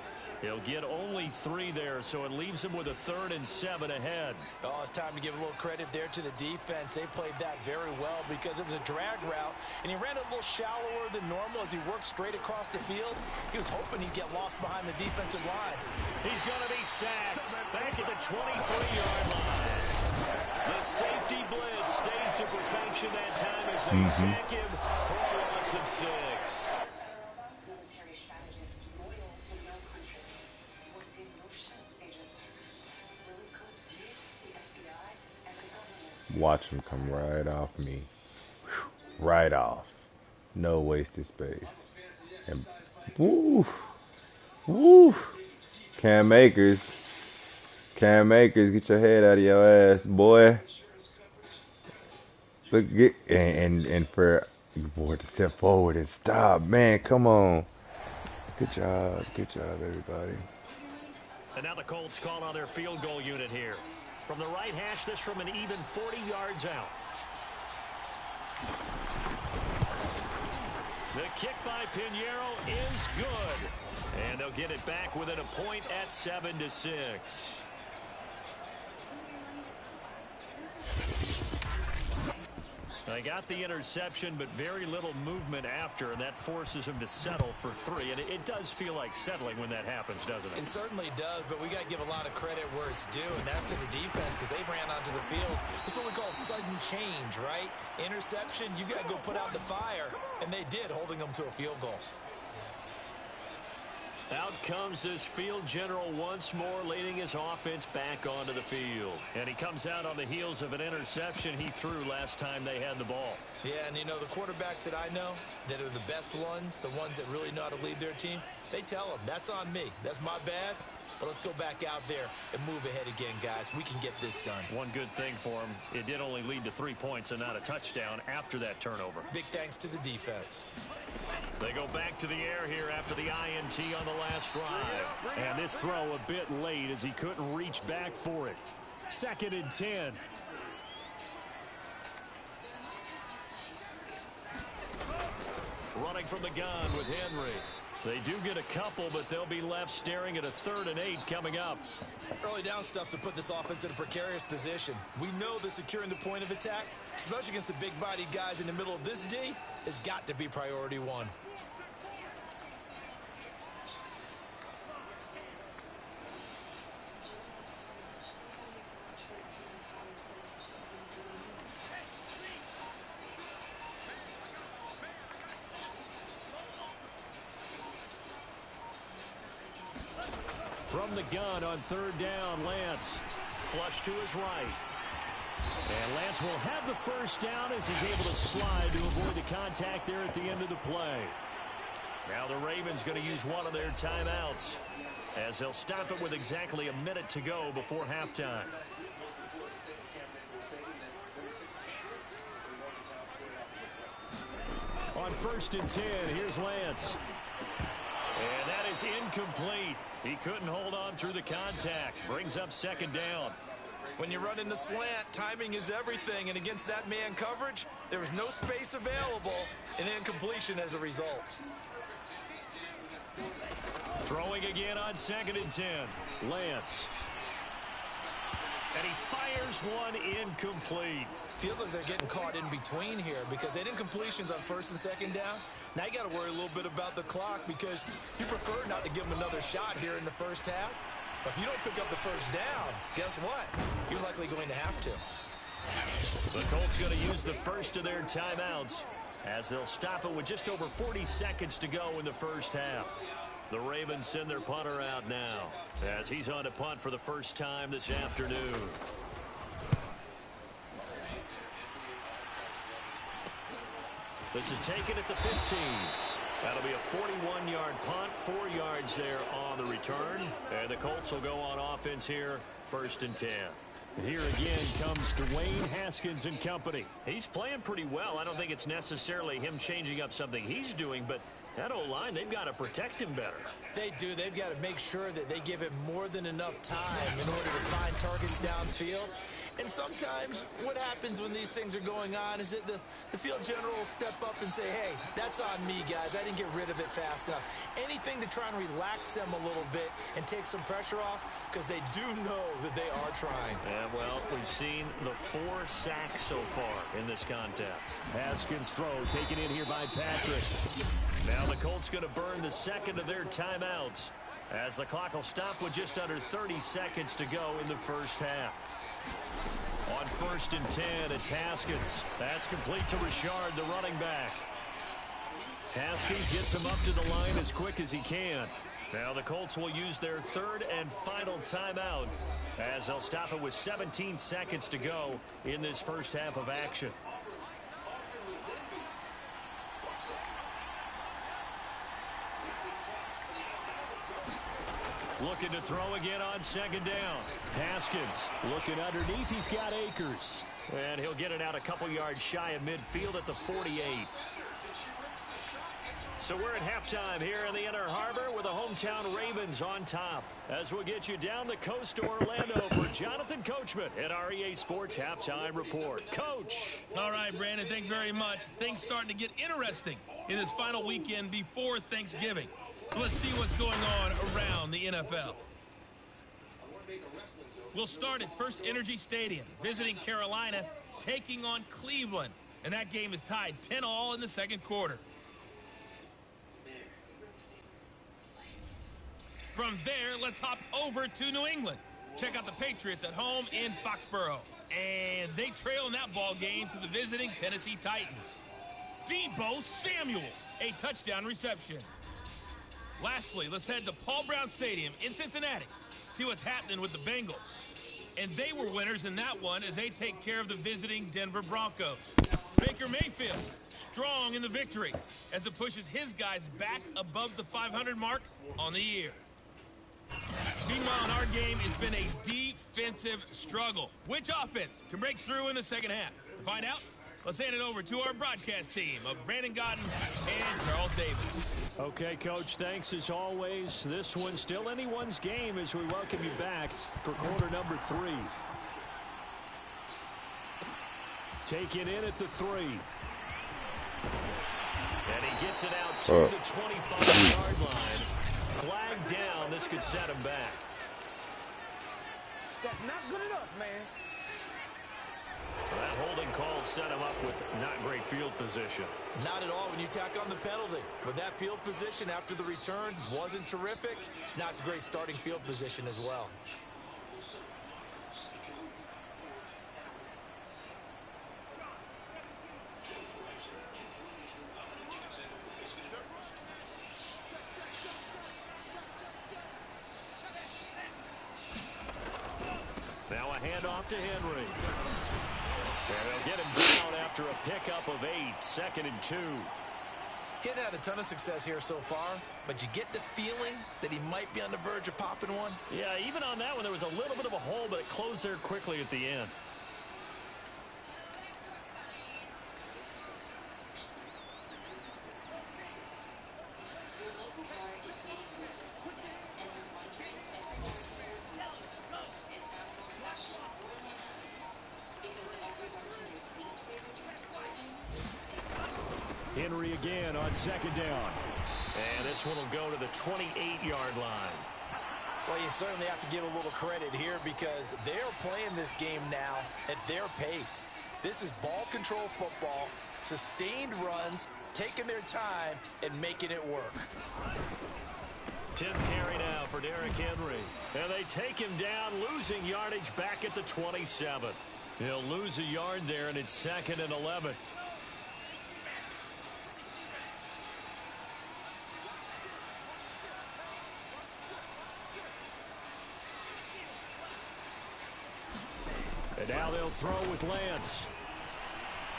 He'll get only 3 there, so it leaves him with a 3rd and 7 ahead. Oh, it's time to give a little credit there to the defense. They played that very well because it was a drag route, and he ran a little shallower than normal as he worked straight across the field. He was hoping he'd get lost behind the defensive line. He's going to be sacked back at the 23-yard line. The safety blitz staged to perfection that time as they sack him for a loss of 6. Watch him come right off me. Right off. No wasted space. And woo. Woo. Cam Akers, get your head out of your ass, boy. Look, and for your boy to step forward and stop, man. Come on. Good job, everybody. And now the Colts call on their field goal unit here. From the right hash, this from an even 40 yards out. The kick by Pinheiro is good. And they'll get it back within a point at 7-6. They got the interception, but very little movement after, and that forces him to settle for 3. And it does feel like settling when that happens, doesn't it? It certainly does, but we got to give a lot of credit where it's due, and that's to the defense because they ran onto the field. It's what we call sudden change, right? Interception, you got to go put out the fire, and they did, holding them to a field goal. Out comes this field general once more, leading his offense back onto the field. And he comes out on the heels of an interception he threw last time they had the ball. Yeah, and you know, the quarterbacks that I know that are the best ones, the ones that really know how to lead their team, they tell them, that's on me. That's my bad. But let's go back out there and move ahead again, guys. We can get this done. One good thing for him, it did only lead to 3 points and not a touchdown after that turnover. Big thanks to the defense. They go back to the air here after the INT on the last drive. And this throw a bit late as he couldn't reach back for it. 2nd and 10. Running from the gun with Henry. They do get a couple, but they'll be left staring at a 3rd and 8 coming up. Early down stuff's to put this offense in a precarious position. We know that securing the point of attack, especially against the big-bodied guys in the middle of this D, has got to be priority 1. From the gun on 3rd down, Lance. Flush to his right. And Lance will have the first down as he's able to slide to avoid the contact there at the end of the play. Now the Ravens going to use one of their timeouts as they'll stop it with exactly a minute to go before halftime. On 1st and 10, here's Lance. And that is incomplete. He couldn't hold on through the contact. Brings up 2nd down. When you run in the slant, timing is everything, and against that man coverage, there was no space available, and incompletion as a result. Throwing again on 2nd and 10. Lance. And he fires one incomplete. Feels like they're getting caught in between here because they didn't completions on 1st and 2nd down. Now you got to worry a little bit about the clock because you prefer not to give them another shot here in the first half. But if you don't pick up the first down, guess what? You're likely going to have to. The Colts going to use the first of their timeouts as they'll stop it with just over 40 seconds to go in the first half. The Ravens send their punter out now as he's on to punt for the first time this afternoon. This is taken at the 15. That'll be a 41-yard punt, 4 yards there on the return. And the Colts will go on offense here, 1st and 10. And here again comes Dwayne Haskins and company. He's playing pretty well. I don't think it's necessarily him changing up something he's doing, but that O-line, they've got to protect him better. They do. They've got to make sure that they give him more than enough time in order to find targets downfield. And sometimes what happens when these things are going on is that the field general will step up and say, hey, that's on me, guys. I didn't get rid of it fast enough. Anything to try and relax them a little bit and take some pressure off because they do know that they are trying. Yeah, well, we've seen the 4 sacks so far in this contest. Haskins' throw taken in here by Patrick. Now the Colts going to burn the 2nd of their timeouts as the clock will stop with just under 30 seconds to go in the first half. On 1st and 10, it's Haskins. That's complete to Richard, the running back. Haskins gets him up to the line as quick as he can. Now the Colts will use their 3rd and final timeout as they'll stop it with 17 seconds to go in this first half of action. Looking to throw again on 2nd down. Haskins looking underneath. He's got Akers. And he'll get it out a couple yards shy of midfield at the 48. So we're at halftime here in the Inner Harbor with the hometown Ravens on top. As we'll get you down the coast to Orlando for Jonathan Coachman at our EA Sports Halftime Report. Coach. All right, Brandon, thanks very much. Things starting to get interesting in this final weekend before Thanksgiving. So let's see what's going on around the NFL. We'll start at First Energy Stadium, visiting Carolina, taking on Cleveland. And that game is tied 10-all in the second quarter. From there, let's hop over to New England. Check out the Patriots at home in Foxborough. And they trail in that ball game to the visiting Tennessee Titans. Deebo Samuel, a touchdown reception. Lastly, let's head to Paul Brown Stadium in Cincinnati. See what's happening with the Bengals. And they were winners in that one as they take care of the visiting Denver Broncos. Baker Mayfield, strong in the victory as it pushes his guys back above the 500 mark on the year. Meanwhile, in our game, it's been a defensive struggle. Which offense can break through in the second half? To find out, let's hand it over to our broadcast team of Brandon Godden and Charles Davis. Okay, Coach, thanks as always. This one's still anyone's game as we welcome you back for quarter number 3. Taking in at the 3. And he gets it out to the 25-yard line. Flag down. This could set him back. That's not good enough, man. Well, that holding call set him up with not great field position. Not at all when you tack on the penalty. But that field position after the return wasn't terrific. It's not a great starting field position as well. Now a handoff to Henry. And they'll get him down after a pickup of 8, 2nd and 2. Getting had a ton of success here so far, but you get the feeling that he might be on the verge of popping one. Yeah, even on that one, there was a little bit of a hole, but it closed there quickly at the end. Henry again on 2nd down. And this one will go to the 28-yard line. Well, you certainly have to give a little credit here because they're playing this game now at their pace. This is ball control football, sustained runs, taking their time, and making it work. 10th carry now for Derrick Henry. And they take him down, losing yardage back at the 27. He'll lose a yard there, and it's 2nd and 11. And now they'll throw with Lance.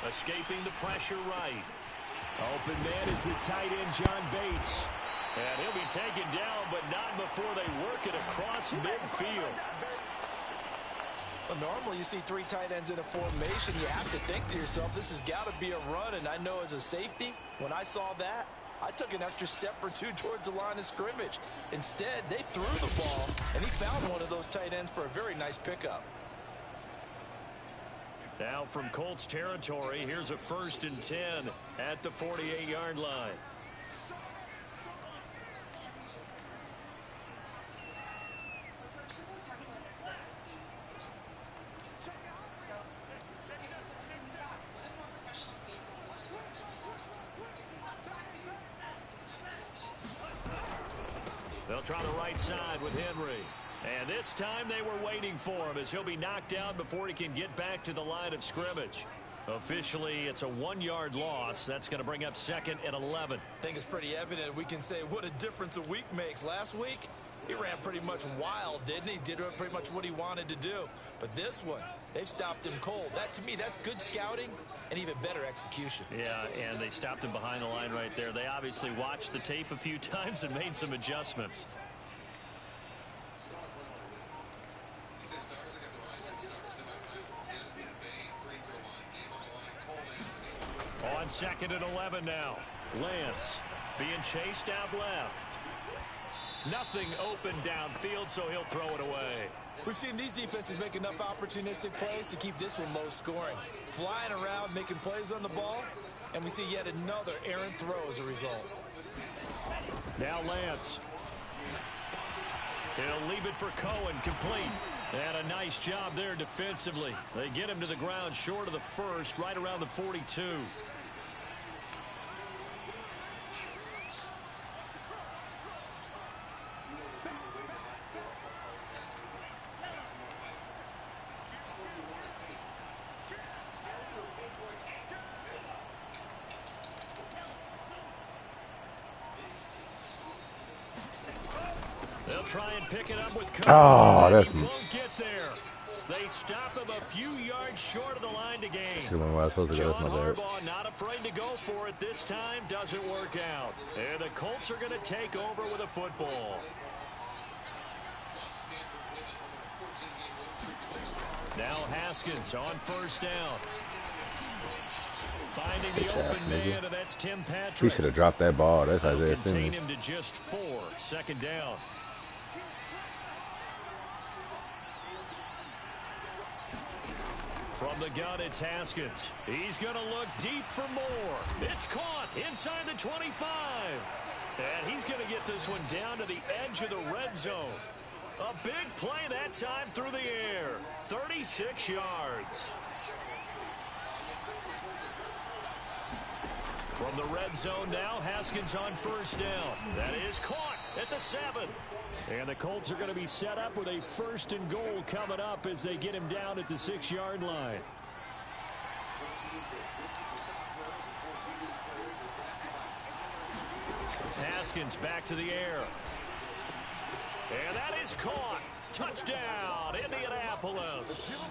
Escaping the pressure right. Open man is the tight end, John Bates. And he'll be taken down, but not before they work it across midfield. Well, normally you see 3 tight ends in a formation. You have to think to yourself, this has got to be a run. And I know as a safety, when I saw that, I took an extra step or 2 towards the line of scrimmage. Instead, they threw the ball, and he found one of those tight ends for a very nice pickup. Now from Colts territory, here's a 1st and 10 at the 48-yard line. They'll try the right side with Henry. And this time they were waiting for him as he'll be knocked down before he can get back to the line of scrimmage. Officially, it's a 1-yard loss. That's going to bring up 2nd and 11. I think it's pretty evident. We can say what a difference a week makes. Last week, he ran pretty much wild, didn't he? Did pretty much what he wanted to do. But this one, they've stopped him cold. That, to me, that's good scouting and even better execution. Yeah, and they stopped him behind the line right there. They obviously watched the tape a few times and made some adjustments. On 2nd and 11 now. Lance being chased out left. Nothing open downfield, so he'll throw it away. We've seen these defenses make enough opportunistic plays to keep this one low scoring. Flying around, making plays on the ball, and we see yet another errant throw as a result. Now Lance. He'll leave it for Cohen, complete. And a nice job there defensively. They get him to the ground short of the first, right around the 42. They'll try and pick it up with coverage. Oh, that's he won't get there. They stop him a few yards short of the line to gain. where I was supposed to go. That's my bad. Harbaugh not afraid to go for it this time. Doesn't work out. And the Colts are going to take over with a football. Now Haskins on first down. Finding the open man, and that's Tim Patrick. He should have dropped that ball. That's Isaiah Contain Simmons. him to just 4. Second down. From the gun, it's Haskins. He's going to look deep for more. It's caught inside the 25. And he's going to get this one down to the edge of the red zone. A big play that time through the air. 36 yards. From the red zone now, Haskins on first down. That is caught at the 7. And the Colts are going to be set up with a 1st and goal coming up as they get him down at the 6-yard line. Haskins back to the air. And that is caught. Touchdown, Indianapolis.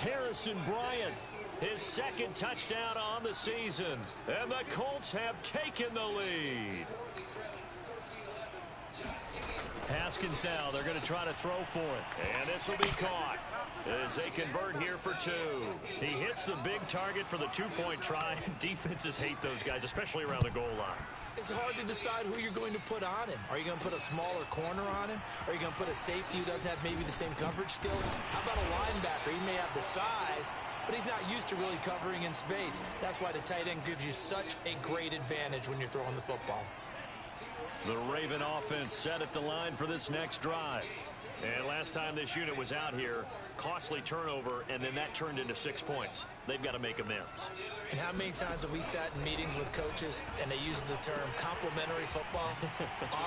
Harrison Bryant, his 2nd touchdown on the season. And the Colts have taken the lead. Haskins now, they're going to try to throw for it. And this will be caught as they convert here for 2. He hits the big target for the 2-point try. Defenses hate those guys, especially around the goal line. It's hard to decide who you're going to put on him. Are you going to put a smaller corner on him? Are you going to put a safety who doesn't have maybe the same coverage skills? How about a linebacker? He may have the size, but he's not used to really covering in space. That's why the tight end gives you such a great advantage when you're throwing the football. The Raven offense set at the line for this next drive. And last time this unit was out here, costly turnover, and then that turned into 6 points. They've got to make amends. And how many times have we sat in meetings with coaches and they use the term complementary football?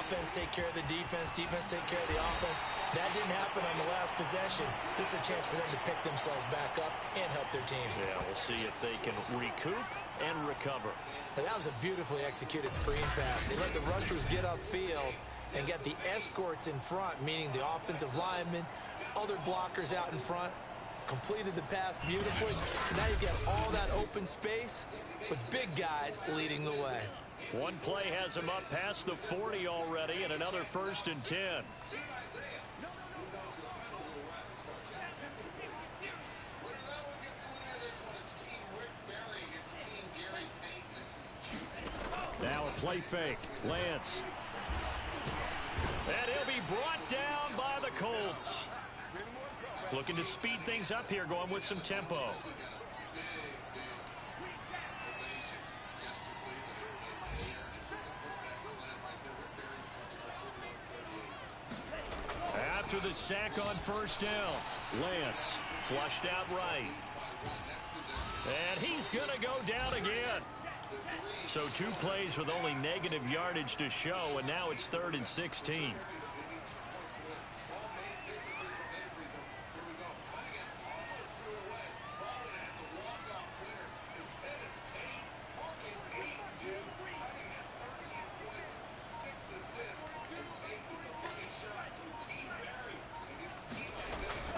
Offense take care of the defense, defense take care of the offense. That didn't happen on the last possession. This is a chance for them to pick themselves back up and help their team. Yeah, we'll see if they can recoup and recover. And that was a beautifully executed screen pass. They let the rushers get upfield and get the escorts in front, meaning the offensive linemen, other blockers out in front, completed the pass beautifully. So now you've got all that open space with big guys leading the way. One play has him up past the 40 already, and another 1st and 10. Now a play fake. Lance. And he'll be brought down by the Colts. Looking to speed things up here, going with some tempo. After the sack on first down, Lance flushed out right. And he's going to go down again. So 2 plays with only negative yardage to show, and now it's 3rd and 16.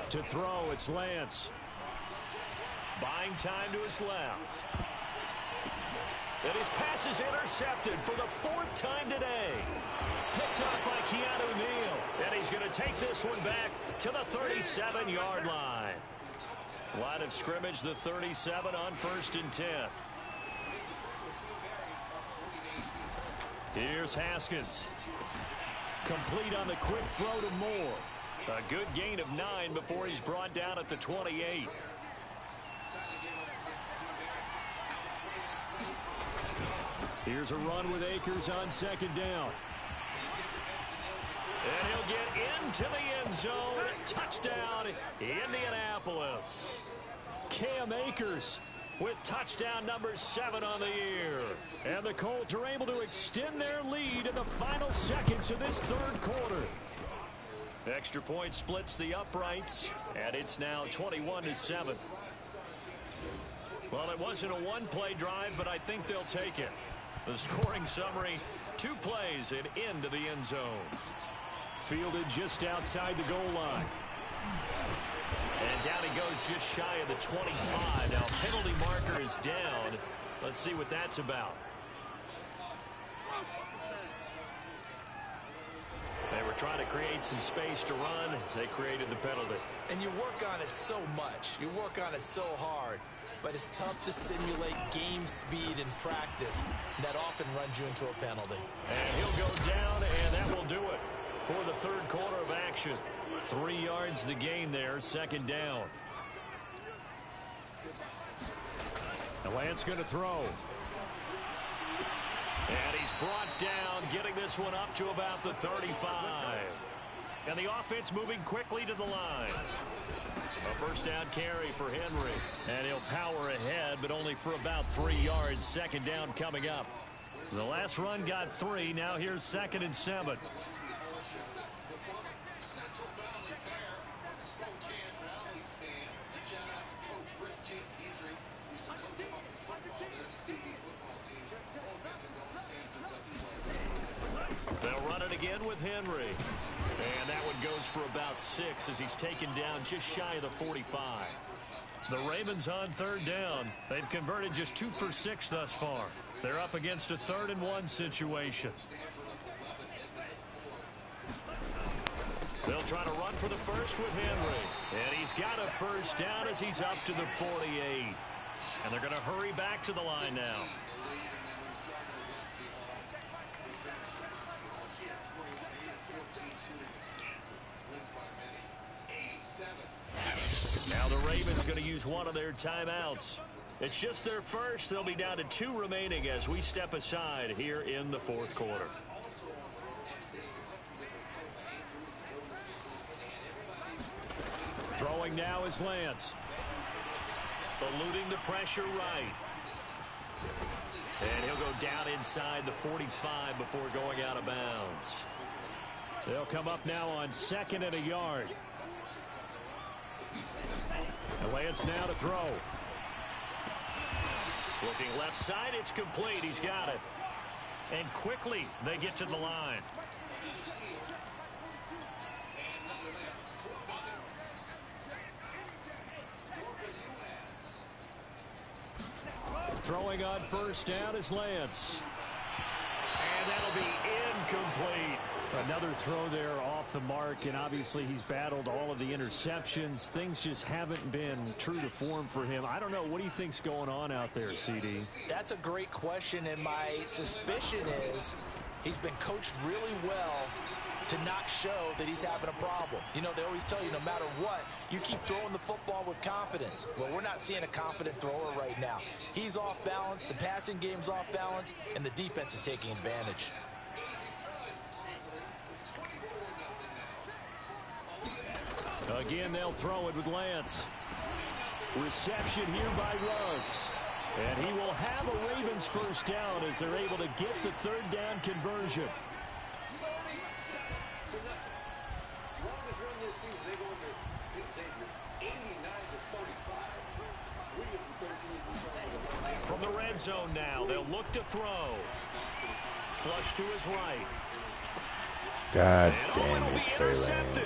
To throw, it's Lance. Buying time to his left. And his pass is intercepted for the 4th time today. Picked up by Keanu Neal. And he's going to take this one back to the 37-yard line. Line of scrimmage, the 37 on 1st and 10. Here's Haskins. Complete on the quick throw to Moore. A good gain of 9 before he's brought down at the 28. Here's a run with Akers on 2nd down. And he'll get into the end zone. Touchdown, Indianapolis. Cam Akers with touchdown number 7 on the year. And the Colts are able to extend their lead in the final seconds of this third quarter. Extra point splits the uprights, and it's now 21-7. Well, it wasn't a one-play drive, but I think they'll take it. The scoring summary, 2 plays and into the end zone. Fielded just outside the goal line. And down he goes just shy of the 25. Now, penalty marker is down. Let's see what that's about. They were trying to create some space to run. They created the penalty. And you work on it so much. You work on it so hard. But it's tough to simulate game speed in practice. That often runs you into a penalty. And he'll go down, and that will do it for the third quarter of action. 3 yards the gain there, second down. And Lance going to throw. And he's brought down, getting this one up to about the 35. And the offense moving quickly to the line. A first down carry for Henry. And he'll power ahead, but only for about 3 yards. Second down coming up. The last run got 3. Now here's 2nd and 7. They'll run it again with Henry. And that one goes for about 6 as he's taken down just shy of the 45. The Ravens on third down. They've converted just 2 for 6 thus far. They're up against a 3rd and 1 situation. They'll try to run for the first with Henry. And he's got a first down as he's up to the 48. And they're going to hurry back to the line now. Now the Ravens going to use one of their timeouts. It's just their first. They'll be down to 2 remaining as we step aside here in the fourth quarter. Throwing now is Lance. Eluding the pressure right. And he'll go down inside the 45 before going out of bounds. They'll come up now on 2nd and a yard. And Lance now to throw. Looking left side, it's complete. He's got it. And quickly, they get to the line. Throwing on first down is Lance. And that'll be incomplete. Another throw there off the mark, and obviously he's battled all of the interceptions. Things just haven't been true to form for him. I don't know. What do you think's going on out there, CD? That's a great question, and my suspicion is he's been coached really well to not show that he's having a problem. You know, they always tell you no matter what, you keep throwing the football with confidence. Well, we're not seeing a confident thrower right now. He's off balance, the passing game's off balance, and the defense is taking advantage. Again, they'll throw it with Lance. Reception here by Ruggs. And he will have a Ravens first down as they're able to get the 3rd down conversion. From the red zone now, they'll look to throw. Flush to his right. God damn it, Trey Lance.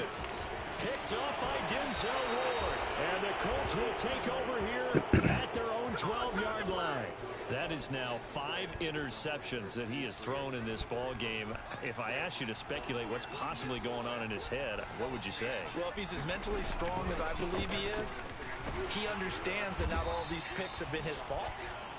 Picked up by Denzel Ward. And the Colts will take over here at their own 12-yard line. That is now 5 interceptions that he has thrown in this ball game. If I asked you to speculate what's possibly going on in his head, what would you say? Well, if he's as mentally strong as I believe he is, he understands that not all of these picks have been his fault.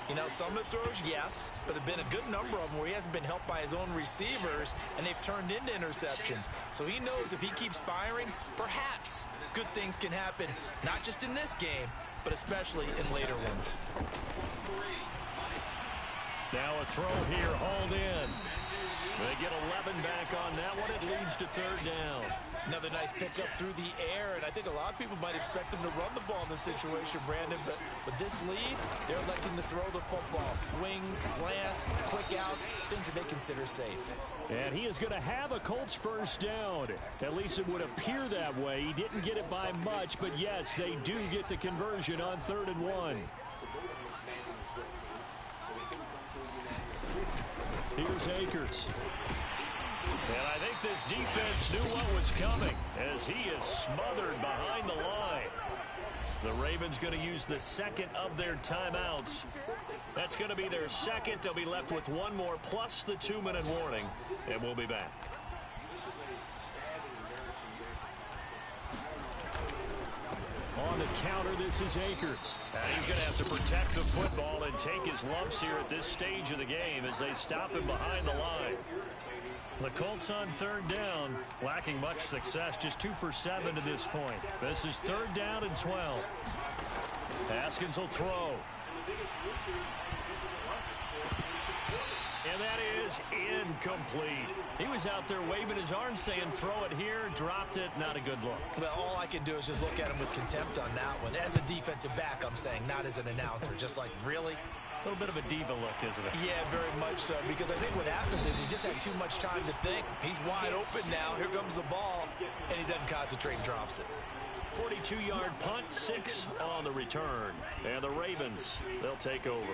You know, some of the throws, yes, but there have been a good number of them where he hasn't been helped by his own receivers, and they've turned into interceptions. So he knows if he keeps firing, perhaps good things can happen, not just in this game, but especially in later ones. Now a throw here, hauled in. They get 11 back on that one. It leads to third down. Another nice pickup through the air, and I think a lot of people might expect them to run the ball in this situation, Brandon, but with this lead, they're electing to throw the football. Swings, slants, quick outs, things that they consider safe. And he is going to have a Colts first down. At least it would appear that way. He didn't get it by much, but yes, they do get the conversion on 3rd and 1. Here's Akers. And I think this defense knew what was coming as he is smothered behind the line. The Ravens going to use the second of their timeouts. That's going to be their second. They'll be left with one more plus the 2-minute warning, and we'll be back. On the counter, this is Akers. And he's going to have to protect the football and take his lumps here at this stage of the game as they stop him behind the line. The Colts on 3rd down, lacking much success, just 2 for 7 to this point. This is 3rd down and 12. Haskins will throw. And that is incomplete. He was out there waving his arms saying throw it here, dropped it, not a good look. Well, all I can do is just look at him with contempt on that one. As a defensive back, I'm saying, not as an announcer. Just like, really? A little bit of a diva look, isn't it? Yeah, very much so, because I think what happens is he just had too much time to think. He's wide open now. Here comes the ball, and he doesn't concentrate and drops it. 42-yard punt, 6 on the return. And the Ravens, they'll take over.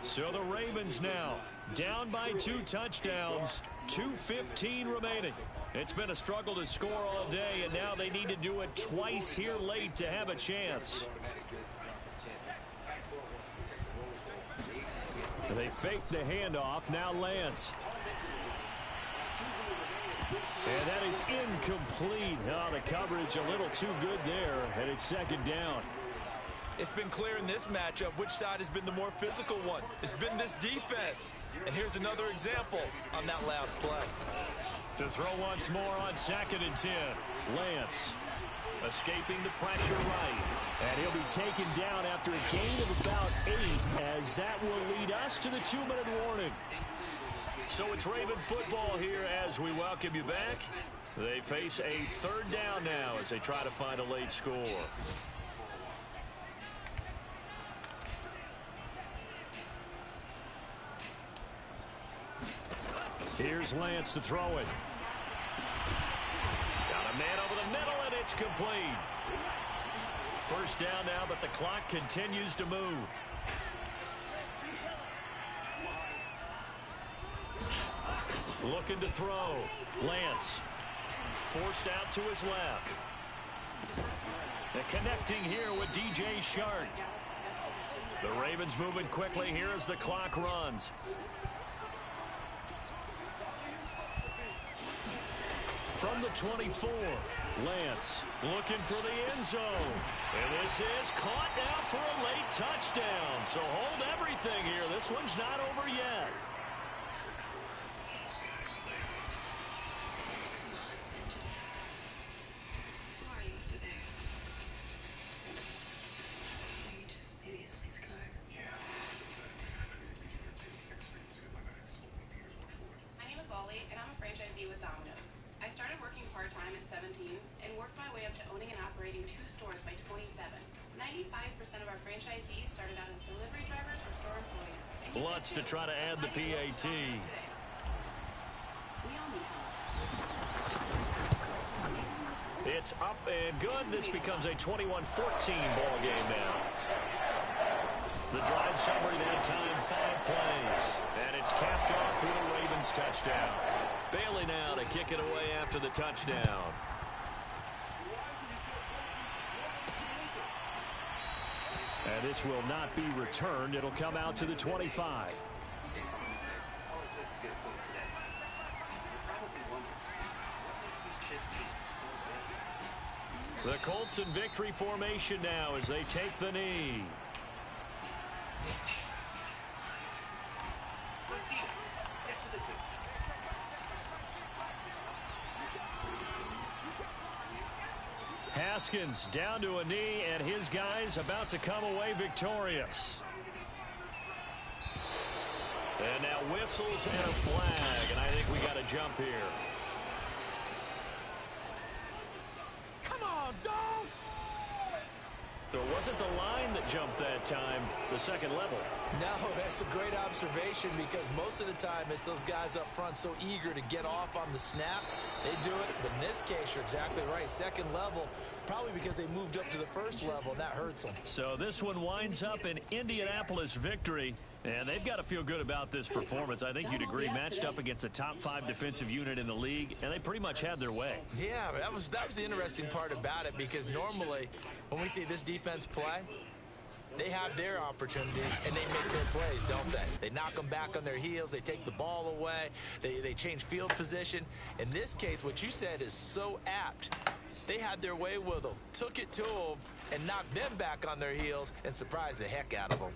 So the Ravens now down by 2 touchdowns, 2:15 remaining. It's been a struggle to score all day, and now they need to do it twice here late to have a chance. They fake the handoff. Now Lance. And that is incomplete. Oh, the coverage a little too good there, and it's 2nd down. It's been clear in this matchup which side has been the more physical one. It's been this defense. And here's another example on that last play. To throw once more on 2nd and 10. Lance escaping the pressure right. And he'll be taken down after a gain of about 8, as that will lead us to the 2-minute warning. So it's Raven football here as we welcome you back. They face a 3rd down now as they try to find a late score. Here's Lance to throw it. Got a man over the middle, and it's complete. First down now, but the clock continues to move. Looking to throw. Lance. Forced out to his left. And connecting here with DJ Shark. The Ravens moving quickly here as the clock runs. From the 24, Lance looking for the end zone. And this is caught now for a late touchdown. So hold everything here. This one's not over yet. Lutz to try to add the PAT. It's up and good. This becomes a 21-14 ball game now. The drive summary that time, 5 plays. And it's capped off with a Ravens touchdown. Bailey now to kick it away after the touchdown. And this will not be returned. It'll come out to the 25. The Colts in victory formation now as they take the knee. Haskins down to a knee, and his guys about to come away victorious. And now whistles and a flag, and I think we got a jump here. Come on, dog! So it wasn't the line that jumped that time, the second level. No, that's a great observation because most of the time it's those guys up front so eager to get off on the snap. They do it, but in this case, you're exactly right. Second level, probably because they moved up to the first level, and that hurts them. So this one winds up an Indianapolis victory, and they've got to feel good about this performance. I think you'd agree, matched up against a top-5 defensive unit in the league, and they pretty much had their way. Yeah, that was the interesting part about it because normally when we see this defense play, they have their opportunities, and they make their plays, don't they? They knock them back on their heels. They take the ball away. They change field position. In this case, what you said is so apt. They had their way with them, took it to them, and knocked them back on their heels and surprised the heck out of them.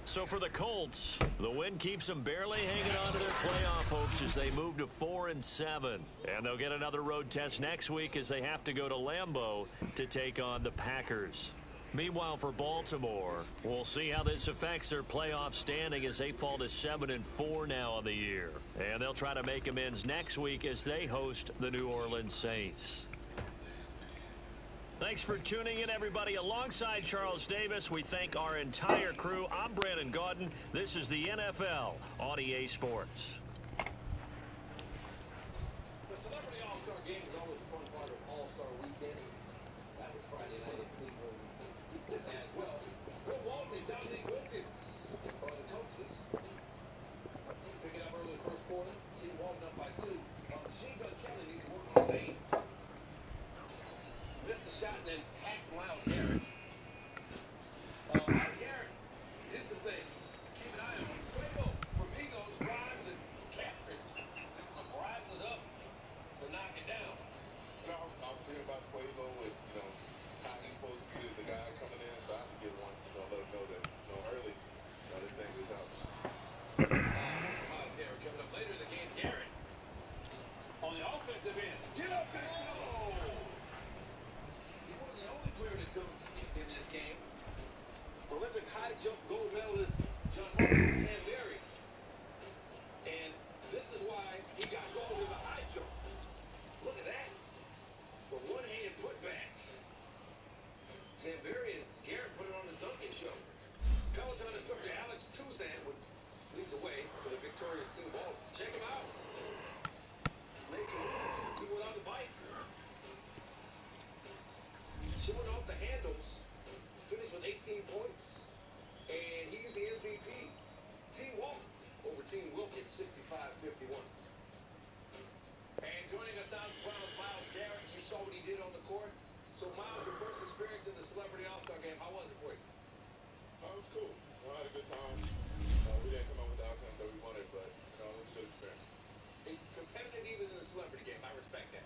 So for the Colts, the win keeps them barely hanging on to their playoff hopes as they move to 4-7. And they'll get another road test next week as they have to go to Lambeau to take on the Packers. Meanwhile, for Baltimore, we'll see how this affects their playoff standing as they fall to 7-4 now on the year. And they'll try to make amends next week as they host the New Orleans Saints. Thanks for tuning in, everybody. Alongside Charles Davis, we thank our entire crew. I'm Brandon Gaudin. This is the NFL on EA Sports. The Celebrity All-Star Game is always a fun part of All-Star Weekend. That was Friday night in Cleveland as well. Will Walton and Dominique Wilkins are the coaches. Pick it up early first quarter. Team Walton up by 2. Machine Gun Kelly needs to work on his aim. Missed the shot and then hacked Miles Garrett. Garrett did some things. Keep an eye on him. Quavo from Migos, Grimes, and Catherine. Grimes was up to knock it down. You know, I was hearing about Quavo with, how he's supposed to be the guy coming in, so I have to get one, let him know that, early, this ain't his house. Miles Garrett coming up later in the game. Garrett on the offensive end. Get up and go! He wasn't the only player to dunk in this game. Olympic high jump gold medalist John Martin Tamberry. And this is why he got gold in the high jump. Look at that. The one-hand putback. Tamberry and Garrett put it on the dunking show. Peloton instructor Alex Toussaint would lead the way for the victorious team ball. Check him out. Making moves. He went on the bike. Showing off the handles. Finished with 18 points. And he's the MVP. Team Walton over Team Wilkins, 65-51. And joining us now is Miles Garrett. You saw what he did on the court. So, Miles, your first experience in the Celebrity All-Star Game, how was it for you? It was cool. I had a good time. We didn't come up with the outcome that we wanted, but, it was a good experience. It's competitive even in the Celebrity Game. I respect that.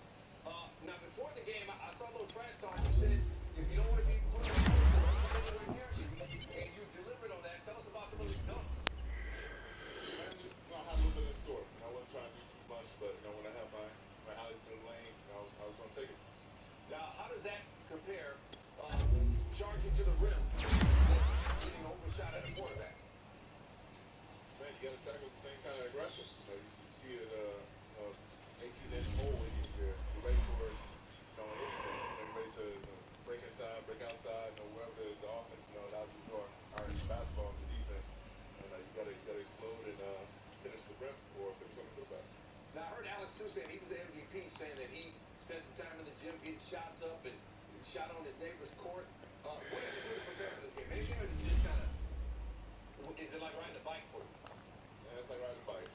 Now, before the game, I saw a little trash talk. You said, if you don't want to be put on the court, don't come anywhere near you. And you delivered on that. Tell us about some of these dunks. I have a little bit in store. I wasn't trying to do too much, but, when I have my alleys in the lane, I was going to take it. Now, how does that compare, charging to the rim, getting overshot at a quarterback? Man, you got to tackle the same kind of aggression. You see it, 18-inch hole, and you're ready for it, anything. You're ready to break inside, break outside, wherever the offense, allows you to go our basketball and the defense. And you got to explode and finish the rim or finish on the quarterback. Now, I heard Alex Toussaint, he was the MVP, saying that he spent some time in the gym getting shots up and shot on his neighbor's court. What did you do to prepare for this game? Anything, or did you just kind of, is it like riding a bike for you? Yeah, it's like riding a bike.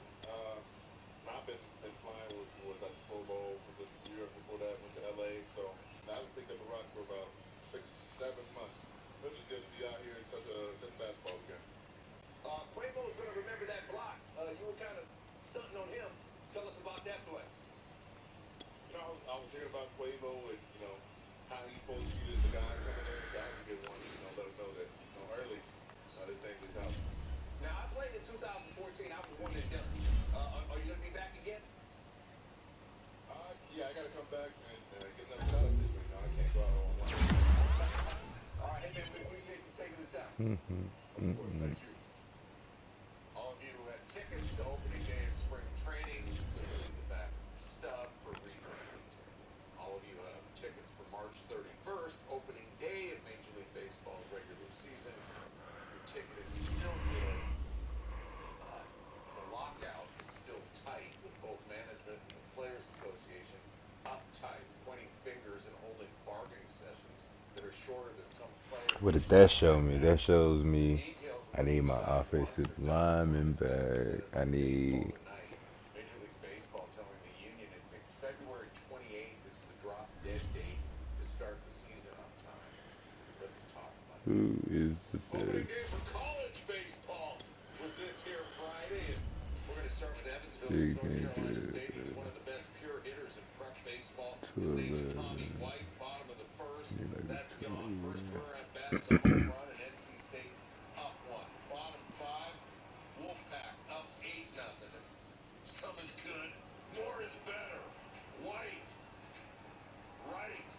I've been flying was at the Pro Bowl, was in New York before that, went to LA, so I haven't picked up a rock for about 6-7 months. It was just good to be out here and touch a basketball again. Quavo's going to remember that block. You were kind of stunting on him. Tell us about that play. I was hearing about Quavo and, how he's supposed to be the guy coming in, so I have to get one, let him know that, early, this ain't his house. Now, I played in 2014. I was one and done. Are you going to be back again? Yeah, I got to come back and get another shot at this. I can't go out on one. All right, hey, man, we appreciate you taking the time. Of course, thank you. What did that show me? That shows me I need my offensive lineman back. I need. Major League Baseball telling the union it thinks February 28th is the drop dead date to start the season on time. Let's talk about Who is the opening best day for college baseball was this here Friday, and we're going to start with Evansville. big It's North Carolina nigga State. He's one of the best pure hitters in prep baseball. to His name's 11? Tommy White, bottom of the first. Need like That's a gone. First 2. career at bat, it's a home run, and NC State's up one. Bottom five, Wolfpack up 8-0. Some is good, more is better. White, right.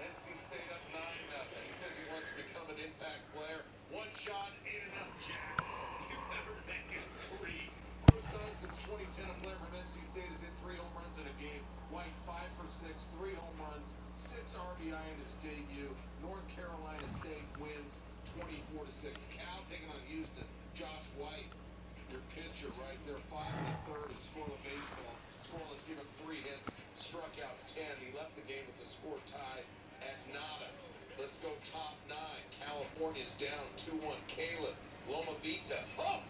NC State up 9-0. He says he wants to become an impact player. One shot, ain't enough, Jack. You better make it 3. First time since 2010, a player from NC State has hit 3 home runs in a game. White 5 for 6, 3 home runs, 6 RBI in his debut. North Carolina State wins 24-6. Cal taking on Houston. Josh White, your pitcher right there, 5 1/3 in scoreless baseball. Scoreless, give him 3 hits, struck out 10. He left the game with the score tied at nada. Let's go top 9. California's down 2-1. Caleb, Loma Vita, up